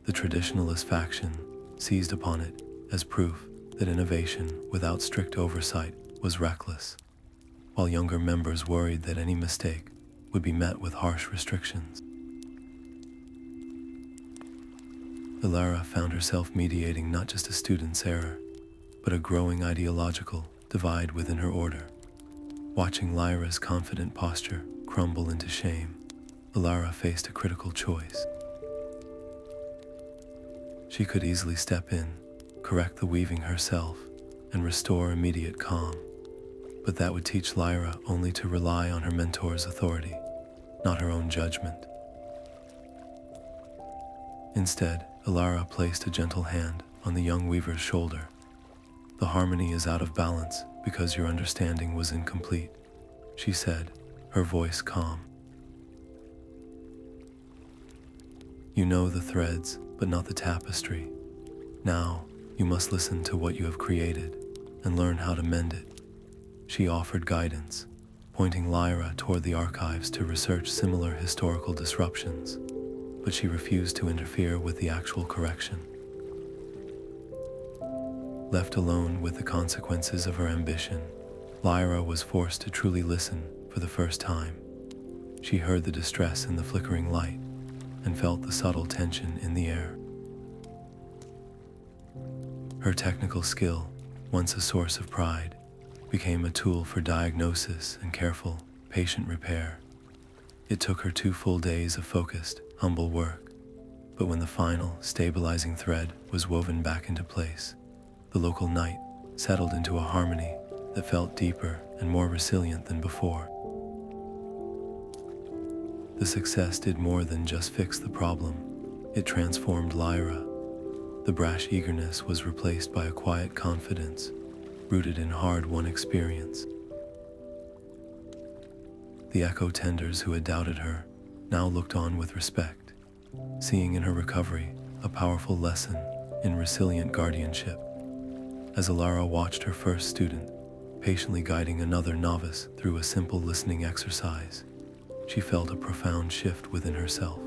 The traditionalist faction seized upon it as proof that innovation without strict oversight was reckless, while younger members worried that any mistake would be met with harsh restrictions. Elara found herself mediating not just a student's error, but a growing ideological divide within her order. Watching Lyra's confident posture crumble into shame, Elara faced a critical choice. She could easily step in, correct the weaving herself, and restore immediate calm, but that would teach Lyra only to rely on her mentor's authority, not her own judgment. Instead, Elara placed a gentle hand on the young weaver's shoulder. "The harmony is out of balance because your understanding was incomplete," she said, her voice calm. "You know the threads, but not the tapestry. Now, you must listen to what you have created and learn how to mend it." She offered guidance, pointing Lyra toward the archives to research similar historical disruptions, but she refused to interfere with the actual correction. Left alone with the consequences of her ambition, Lyra was forced to truly listen for the first time. She heard the distress in the flickering light and felt the subtle tension in the air. Her technical skill, once a source of pride, became a tool for diagnosis and careful, patient repair. It took her 2 full days of focused, humble work, but when the final, stabilizing thread was woven back into place, the local night settled into a harmony that felt deeper and more resilient than before. The success did more than just fix the problem. It transformed Lyra. The brash eagerness was replaced by a quiet confidence, rooted in hard-won experience. The echo tenders who had doubted her now looked on with respect, seeing in her recovery a powerful lesson in resilient guardianship. As Alara watched her first student patiently guiding another novice through a simple listening exercise, she felt a profound shift within herself.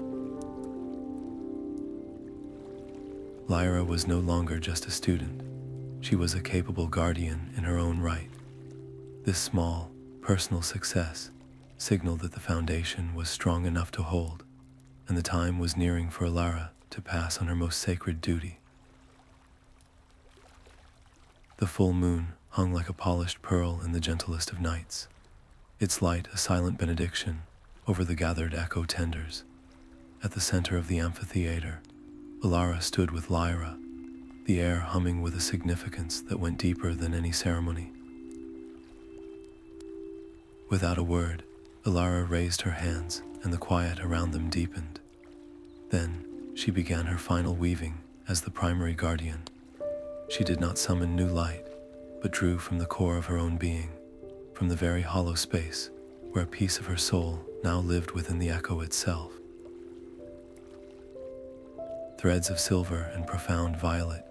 Lyra was no longer just a student. She was a capable guardian in her own right. This small, personal success signaled that the foundation was strong enough to hold, and the time was nearing for Elara to pass on her most sacred duty. The full moon hung like a polished pearl in the gentlest of nights, its light a silent benediction over the gathered echo tenders. At the center of the amphitheater, Elara stood with Lyra, the air humming with a significance that went deeper than any ceremony. Without a word, Elara raised her hands and the quiet around them deepened. Then, she began her final weaving as the primary guardian. She did not summon new light, but drew from the core of her own being, from the very hollow space where a piece of her soul now lived within the echo itself. Threads of silver and profound violet,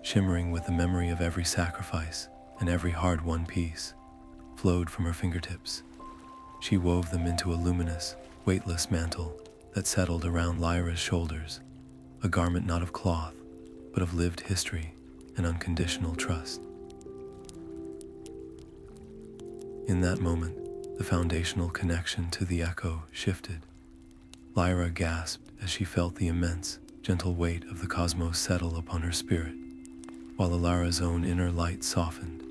shimmering with the memory of every sacrifice and every hard-won piece, flowed from her fingertips. She wove them into a luminous, weightless mantle that settled around Lyra's shoulders, a garment not of cloth, but of lived history and unconditional trust. In that moment, the foundational connection to the echo shifted. Lyra gasped as she felt the immense, gentle weight of the cosmos settle upon her spirit, while Elara's own inner light softened,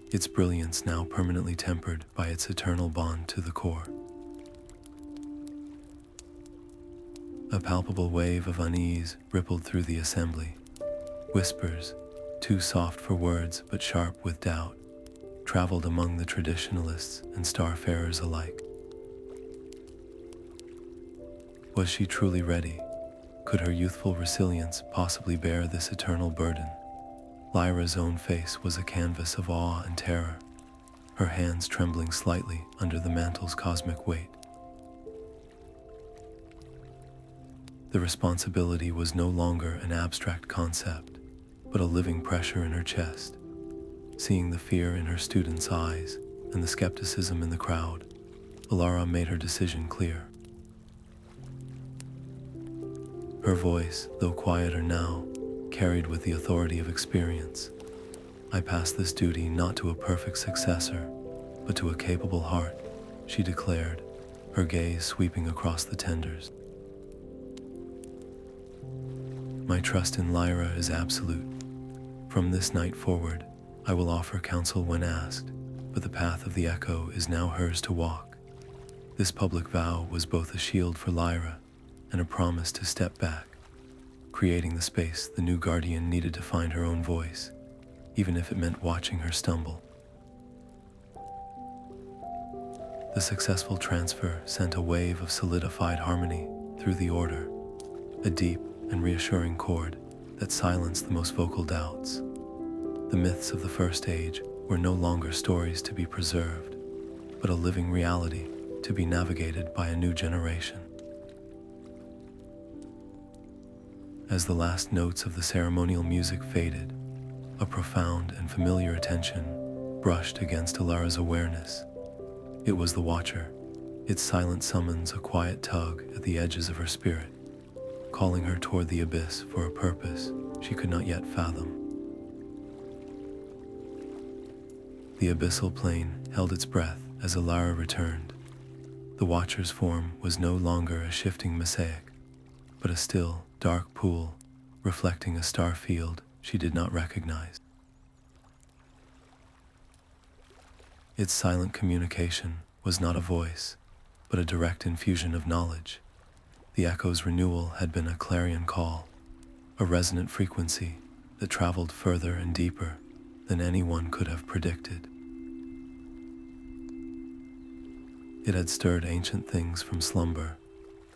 its brilliance now permanently tempered by its eternal bond to the core. A palpable wave of unease rippled through the assembly. Whispers, too soft for words but sharp with doubt, traveled among the traditionalists and starfarers alike. Was she truly ready? Could her youthful resilience possibly bear this eternal burden? Lyra's own face was a canvas of awe and terror, her hands trembling slightly under the mantle's cosmic weight. The responsibility was no longer an abstract concept, but a living pressure in her chest. Seeing the fear in her students' eyes and the skepticism in the crowd, Elara made her decision clear. Her voice, though quieter now, carried with the authority of experience. I pass this duty not to a perfect successor, but to a capable heart, she declared, her gaze sweeping across the tenders. My trust in Lyra is absolute. From this night forward, I will offer counsel when asked, but the path of the echo is now hers to walk. This public vow was both a shield for Lyra and a promise to step back, creating the space the new guardian needed to find her own voice, even if it meant watching her stumble. The successful transfer sent a wave of solidified harmony through the order, a deep and reassuring chord that silenced the most vocal doubts. The myths of the First Age were no longer stories to be preserved, but a living reality to be navigated by a new generation. As the last notes of the ceremonial music faded, a profound and familiar attention brushed against Elara's awareness. It was the Watcher, its silent summons a quiet tug at the edges of her spirit, calling her toward the abyss for a purpose she could not yet fathom. The abyssal plane held its breath as Elara returned. The Watcher's form was no longer a shifting mosaic, but a still, dark pool reflecting a star field she did not recognize. Its silent communication was not a voice, but a direct infusion of knowledge. The echo's renewal had been a clarion call, a resonant frequency that traveled further and deeper than anyone could have predicted. It had stirred ancient things from slumber,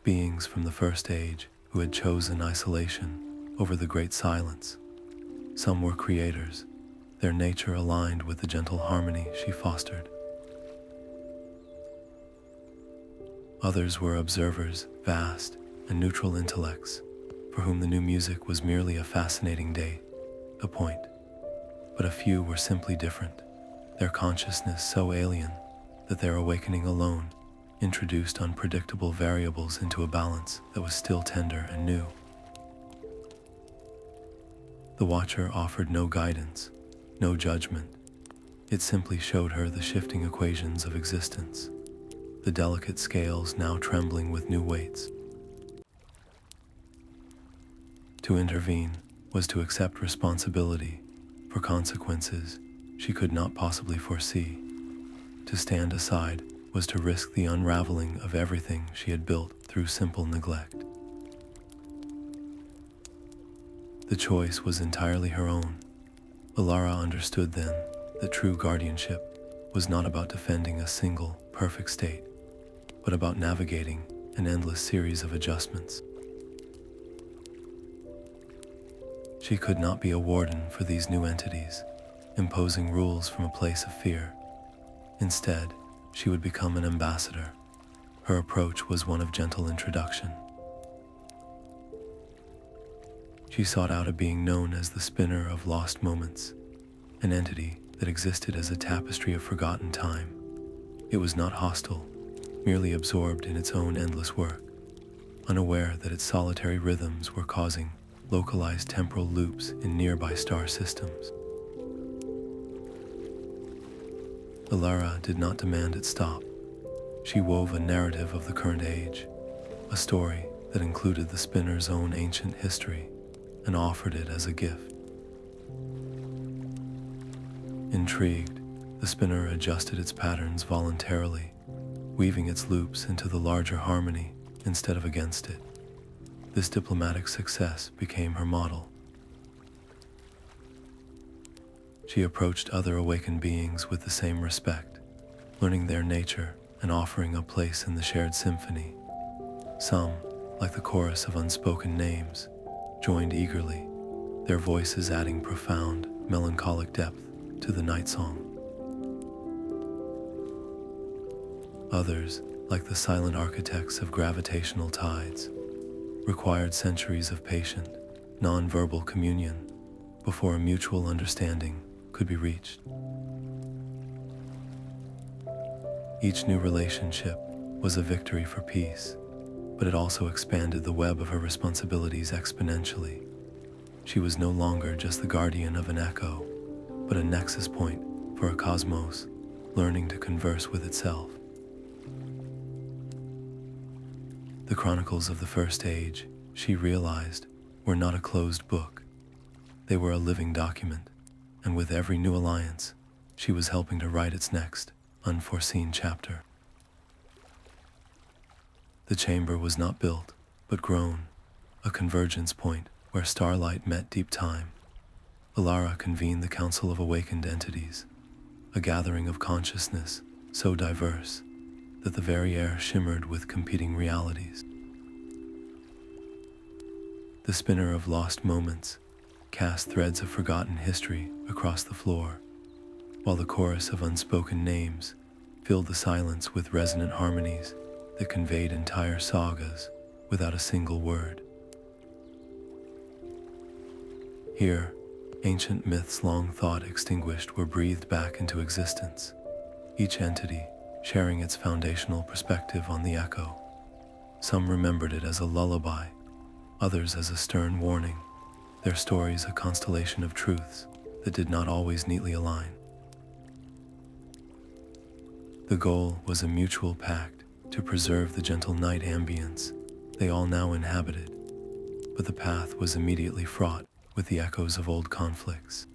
beings from the First Age who had chosen isolation over the great silence. Some were creators, their nature aligned with the gentle harmony she fostered. Others were observers, vast and neutral intellects, for whom the new music was merely a fascinating date, a point. but a few were simply different, their consciousness so alien that their awakening alone introduced unpredictable variables into a balance that was still tender and new. The Watcher offered no guidance, no judgment. It simply showed her the shifting equations of existence, the delicate scales now trembling with new weights. To intervene was to accept responsibility for consequences she could not possibly foresee. To stand aside was to risk the unraveling of everything she had built through simple neglect. The choice was entirely her own. Elara understood then that true guardianship was not about defending a single, perfect state, but about navigating an endless series of adjustments. She could not be a warden for these new entities, imposing rules from a place of fear. Instead, she would become an ambassador. Her approach was one of gentle introduction. She sought out a being known as the Spinner of Lost Moments, an entity that existed as a tapestry of forgotten time. It was not hostile, merely absorbed in its own endless work, unaware that its solitary rhythms were causing localized temporal loops in nearby star systems. Elara did not demand it stop. She wove a narrative of the current age, a story that included the spinner's own ancient history, and offered it as a gift. Intrigued, the spinner adjusted its patterns voluntarily, weaving its loops into the larger harmony instead of against it. This diplomatic success became her model. She approached other awakened beings with the same respect, learning their nature and offering a place in the shared symphony. Some, like the chorus of unspoken names, joined eagerly, their voices adding profound, melancholic depth to the night song. Others, like the silent architects of gravitational tides, required centuries of patient, non-verbal communion before a mutual understanding could be reached. Each new relationship was a victory for peace, but it also expanded the web of her responsibilities exponentially. She was no longer just the guardian of an echo, but a nexus point for a cosmos learning to converse with itself. The Chronicles of the First Age, she realized, were not a closed book. They were a living document, and with every new alliance, she was helping to write its next, unforeseen chapter. The chamber was not built, but grown, a convergence point where Starlight met deep time. Alara convened the Council of Awakened Entities, a gathering of consciousness so diverse that the very air shimmered with competing realities. The Spinner of Lost Moments cast threads of forgotten history across the floor, while the chorus of unspoken names filled the silence with resonant harmonies that conveyed entire sagas without a single word. Here, ancient myths long thought extinguished were breathed back into existence, each entity sharing its foundational perspective on the echo. Some remembered it as a lullaby, others as a stern warning, their stories a constellation of truths that did not always neatly align. The goal was a mutual pact to preserve the gentle night ambience they all now inhabited, but the path was immediately fraught with the echoes of old conflicts.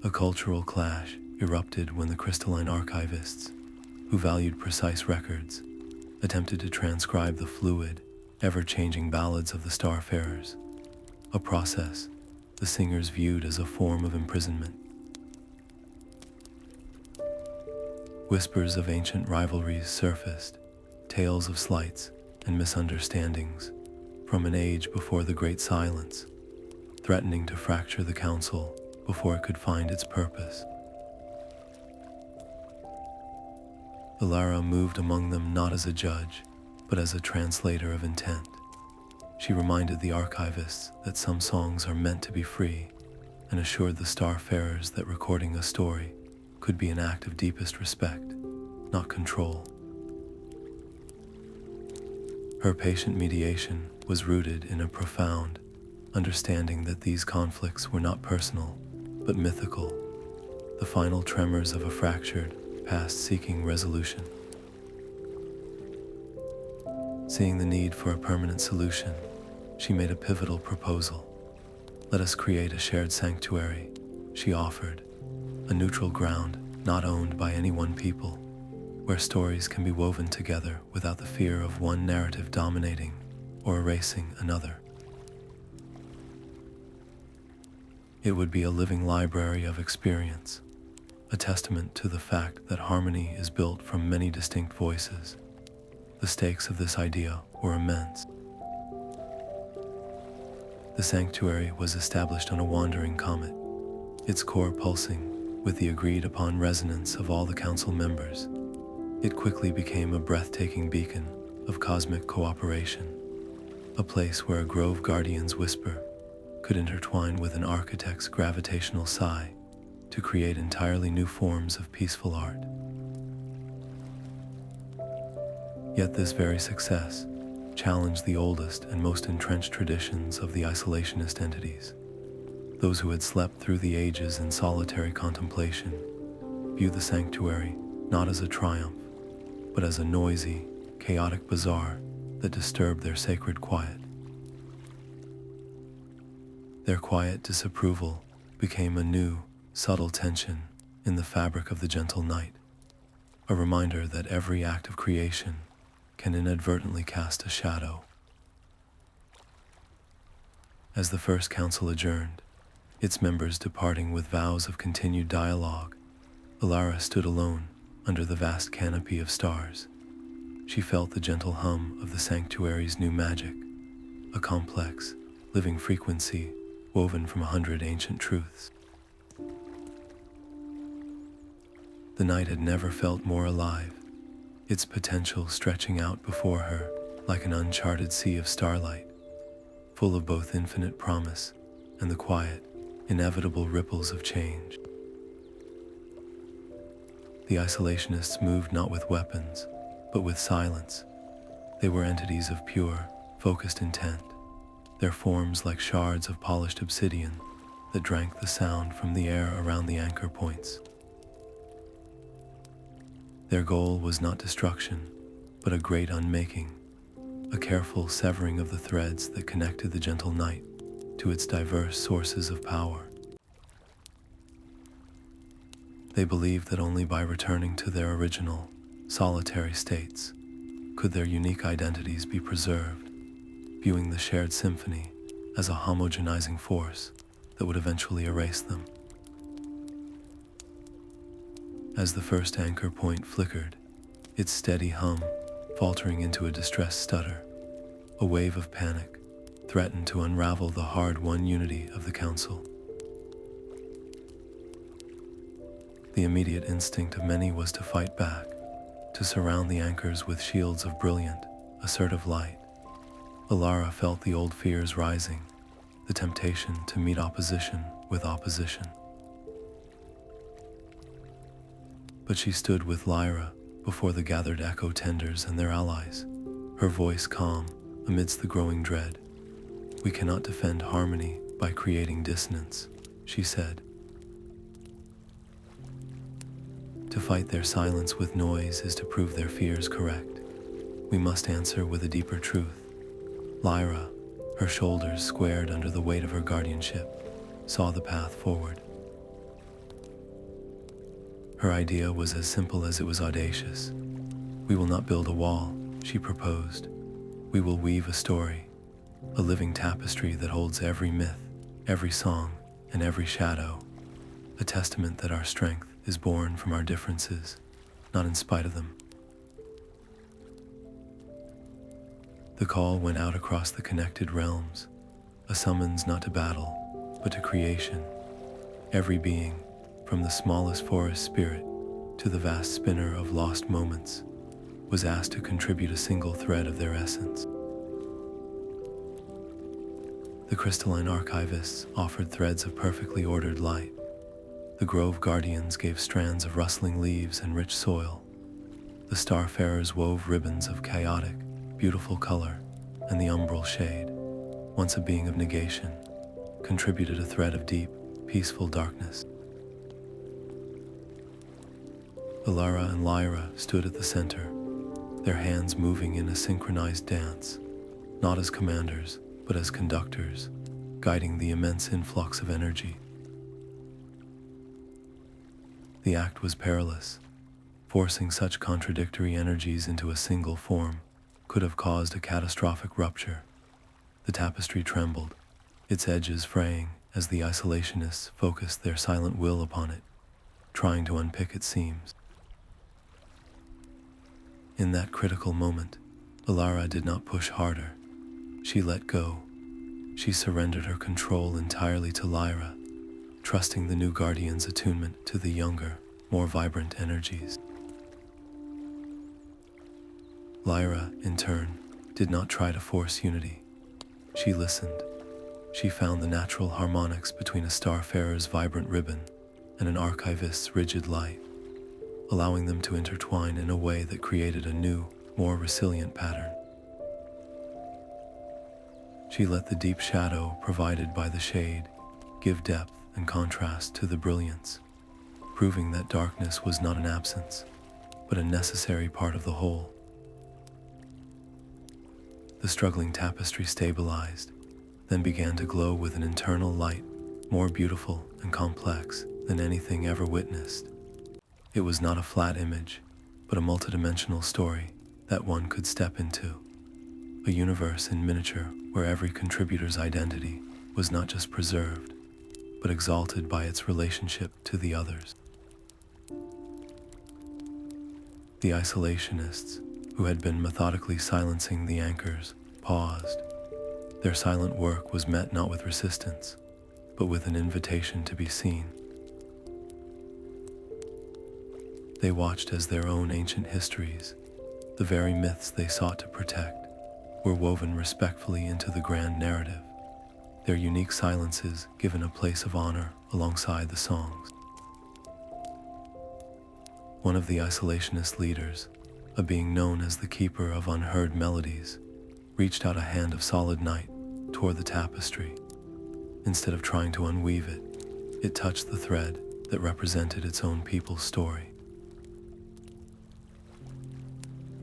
A cultural clash erupted when the crystalline archivists, who valued precise records, attempted to transcribe the fluid, ever-changing ballads of the starfarers, a process the singers viewed as a form of imprisonment. Whispers of ancient rivalries surfaced, tales of slights and misunderstandings from an age before the Great Silence, threatening to fracture the council before it could find its purpose. Elara moved among them not as a judge, but as a translator of intent. She reminded the archivists that some songs are meant to be free, and assured the starfarers that recording a story could be an act of deepest respect, not control. Her patient mediation was rooted in a profound understanding that these conflicts were not personal, but mythical, the final tremors of a fractured past seeking resolution. Seeing the need for a permanent solution, she made a pivotal proposal. "Let us create a shared sanctuary," she offered, "a neutral ground not owned by any one people, where stories can be woven together without the fear of one narrative dominating or erasing another. It would be a living library of experience, a testament to the fact that harmony is built from many distinct voices. The stakes of this idea were immense. The sanctuary was established on a wandering comet, its core pulsing with the agreed-upon resonance of all the council members. It quickly became a breathtaking beacon of cosmic cooperation, a place where a grove guardian's whisper could intertwine with an architect's gravitational sigh to create entirely new forms of peaceful art. Yet this very success challenged the oldest and most entrenched traditions of the isolationist entities. Those who had slept through the ages in solitary contemplation viewed the sanctuary not as a triumph, but as a noisy, chaotic bazaar that disturbed their sacred quiet. Their quiet disapproval became a new, subtle tension in the fabric of the gentle night, a reminder that every act of creation can inadvertently cast a shadow. As the first council adjourned, its members departing with vows of continued dialogue, Elara stood alone under the vast canopy of stars. She felt the gentle hum of the sanctuary's new magic, a complex, living frequency woven from 100 ancient truths. The night had never felt more alive, its potential stretching out before her like an uncharted sea of starlight, full of both infinite promise and the quiet, inevitable ripples of change. The isolationists moved not with weapons, but with silence. They were entities of pure, focused intent, their forms like shards of polished obsidian that drank the sound from the air around the anchor points. Their goal was not destruction, but a great unmaking, a careful severing of the threads that connected the gentle night to its diverse sources of power. They believed that only by returning to their original, solitary states could their unique identities be preserved, viewing the shared symphony as a homogenizing force that would eventually erase them. As the first anchor point flickered, its steady hum faltering into a distressed stutter, a wave of panic threatened to unravel the hard-won unity of the council. The immediate instinct of many was to fight back, to surround the anchors with shields of brilliant, assertive light. Alara felt the old fears rising, the temptation to meet opposition with opposition. But she stood with Lyra before the gathered echo tenders and their allies, her voice calm amidst the growing dread. "We cannot defend harmony by creating dissonance," she said. "To fight their silence with noise is to prove their fears correct. We must answer with a deeper truth." Lyra, her shoulders squared under the weight of her guardianship, saw the path forward. Her idea was as simple as it was audacious. "We will not build a wall," she proposed. "We will weave a story, a living tapestry that holds every myth, every song, and every shadow, a testament that our strength is born from our differences, not in spite of them." The call went out across the connected realms, a summons not to battle, but to creation. Every being, from the smallest forest spirit to the vast spinner of lost moments, was asked to contribute a single thread of their essence. The crystalline archivists offered threads of perfectly ordered light. The grove guardians gave strands of rustling leaves and rich soil. The starfarers wove ribbons of chaotic, beautiful color, and the umbral shade, once a being of negation, contributed a thread of deep, peaceful darkness. Elara and Lyra stood at the center, their hands moving in a synchronized dance, not as commanders, but as conductors, guiding the immense influx of energy. The act was perilous. Forcing such contradictory energies into a single form could have caused a catastrophic rupture. The tapestry trembled, its edges fraying as the isolationists focused their silent will upon it, trying to unpick its seams. In that critical moment, Alara did not push harder. She let go. She surrendered her control entirely to Lyra, trusting the new guardian's attunement to the younger, more vibrant energies. Lyra, in turn, did not try to force unity. She listened. She found the natural harmonics between a starfarer's vibrant ribbon and an archivist's rigid light, allowing them to intertwine in a way that created a new, more resilient pattern. She let the deep shadow provided by the shade give depth and contrast to the brilliance, proving that darkness was not an absence, but a necessary part of the whole. The struggling tapestry stabilized, then began to glow with an internal light more beautiful and complex than anything ever witnessed. It was not a flat image, but a multidimensional story that one could step into. A universe in miniature where every contributor's identity was not just preserved, but exalted by its relationship to the others. The isolationists, who had been methodically silencing the anchors, paused. Their silent work was met not with resistance, but with an invitation to be seen. They watched as their own ancient histories, the very myths they sought to protect, were woven respectfully into the grand narrative, their unique silences given a place of honor alongside the songs. One of the isolationist leaders, a being known as the Keeper of Unheard Melodies, reached out a hand of solid night toward the tapestry. Instead of trying to unweave it, it touched the thread that represented its own people's story.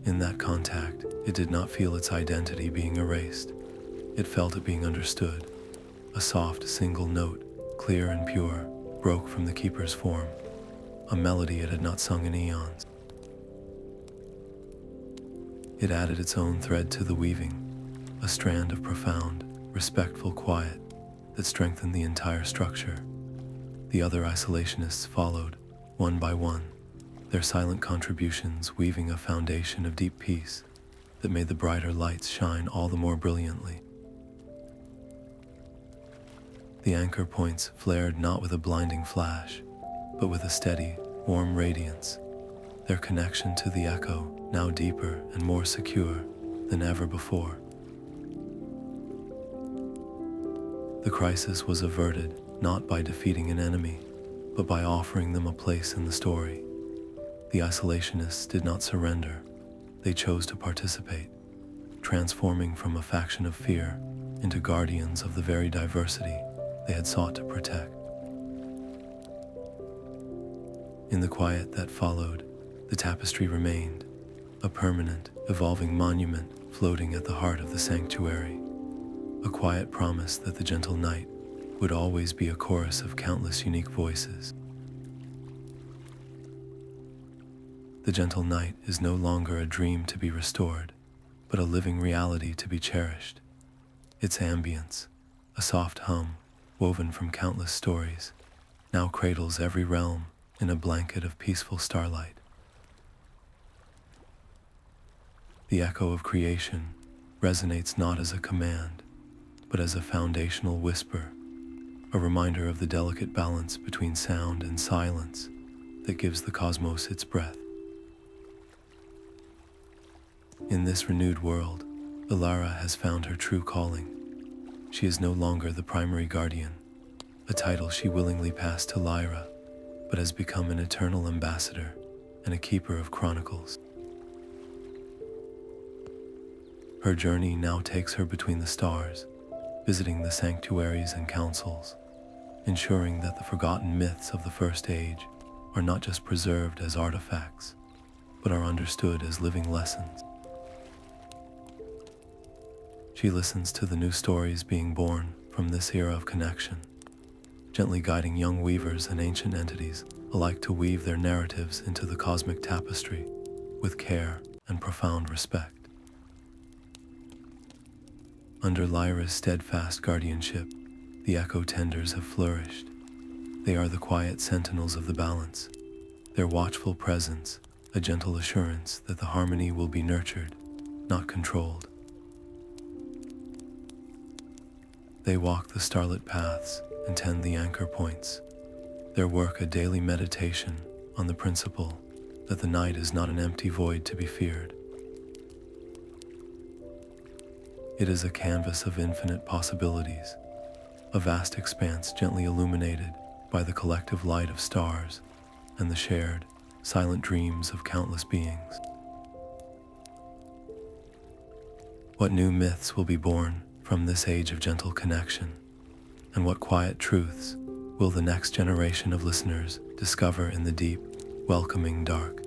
In that contact, it did not feel its identity being erased. It felt it being understood. A soft, single note, clear and pure, broke from the Keeper's form, a melody it had not sung in eons. It added its own thread to the weaving, a strand of profound, respectful quiet that strengthened the entire structure. The other isolationists followed, one by one, their silent contributions weaving a foundation of deep peace that made the brighter lights shine all the more brilliantly. The anchor points flared not with a blinding flash, but with a steady, warm radiance, their connection to the echo now deeper and more secure than ever before. The crisis was averted not by defeating an enemy, but by offering them a place in the story. The isolationists did not surrender. They chose to participate, transforming from a faction of fear into guardians of the very diversity they had sought to protect. In the quiet that followed, the tapestry remained, a permanent, evolving monument floating at the heart of the sanctuary, a quiet promise that the gentle night would always be a chorus of countless unique voices. The gentle night is no longer a dream to be restored, but a living reality to be cherished. Its ambience, a soft hum woven from countless stories, now cradles every realm in a blanket of peaceful starlight. The echo of creation resonates not as a command, but as a foundational whisper, a reminder of the delicate balance between sound and silence that gives the cosmos its breath. In this renewed world, Elara has found her true calling. She is no longer the primary guardian, a title she willingly passed to Lyra, but has become an eternal ambassador and a keeper of Chronicles. Her journey now takes her between the stars, visiting the sanctuaries and councils, ensuring that the forgotten myths of the First Age are not just preserved as artifacts, but are understood as living lessons. She listens to the new stories being born from this era of connection, gently guiding young weavers and ancient entities alike to weave their narratives into the cosmic tapestry with care and profound respect. Under Lyra's steadfast guardianship, the echo tenders have flourished. They are the quiet sentinels of the balance, their watchful presence a gentle assurance that the harmony will be nurtured, not controlled. They walk the starlit paths and tend the anchor points, their work a daily meditation on the principle that the night is not an empty void to be feared. It is a canvas of infinite possibilities, a vast expanse gently illuminated by the collective light of stars and the shared, silent dreams of countless beings. What new myths will be born from this age of gentle connection, and what quiet truths will the next generation of listeners discover in the deep, welcoming dark?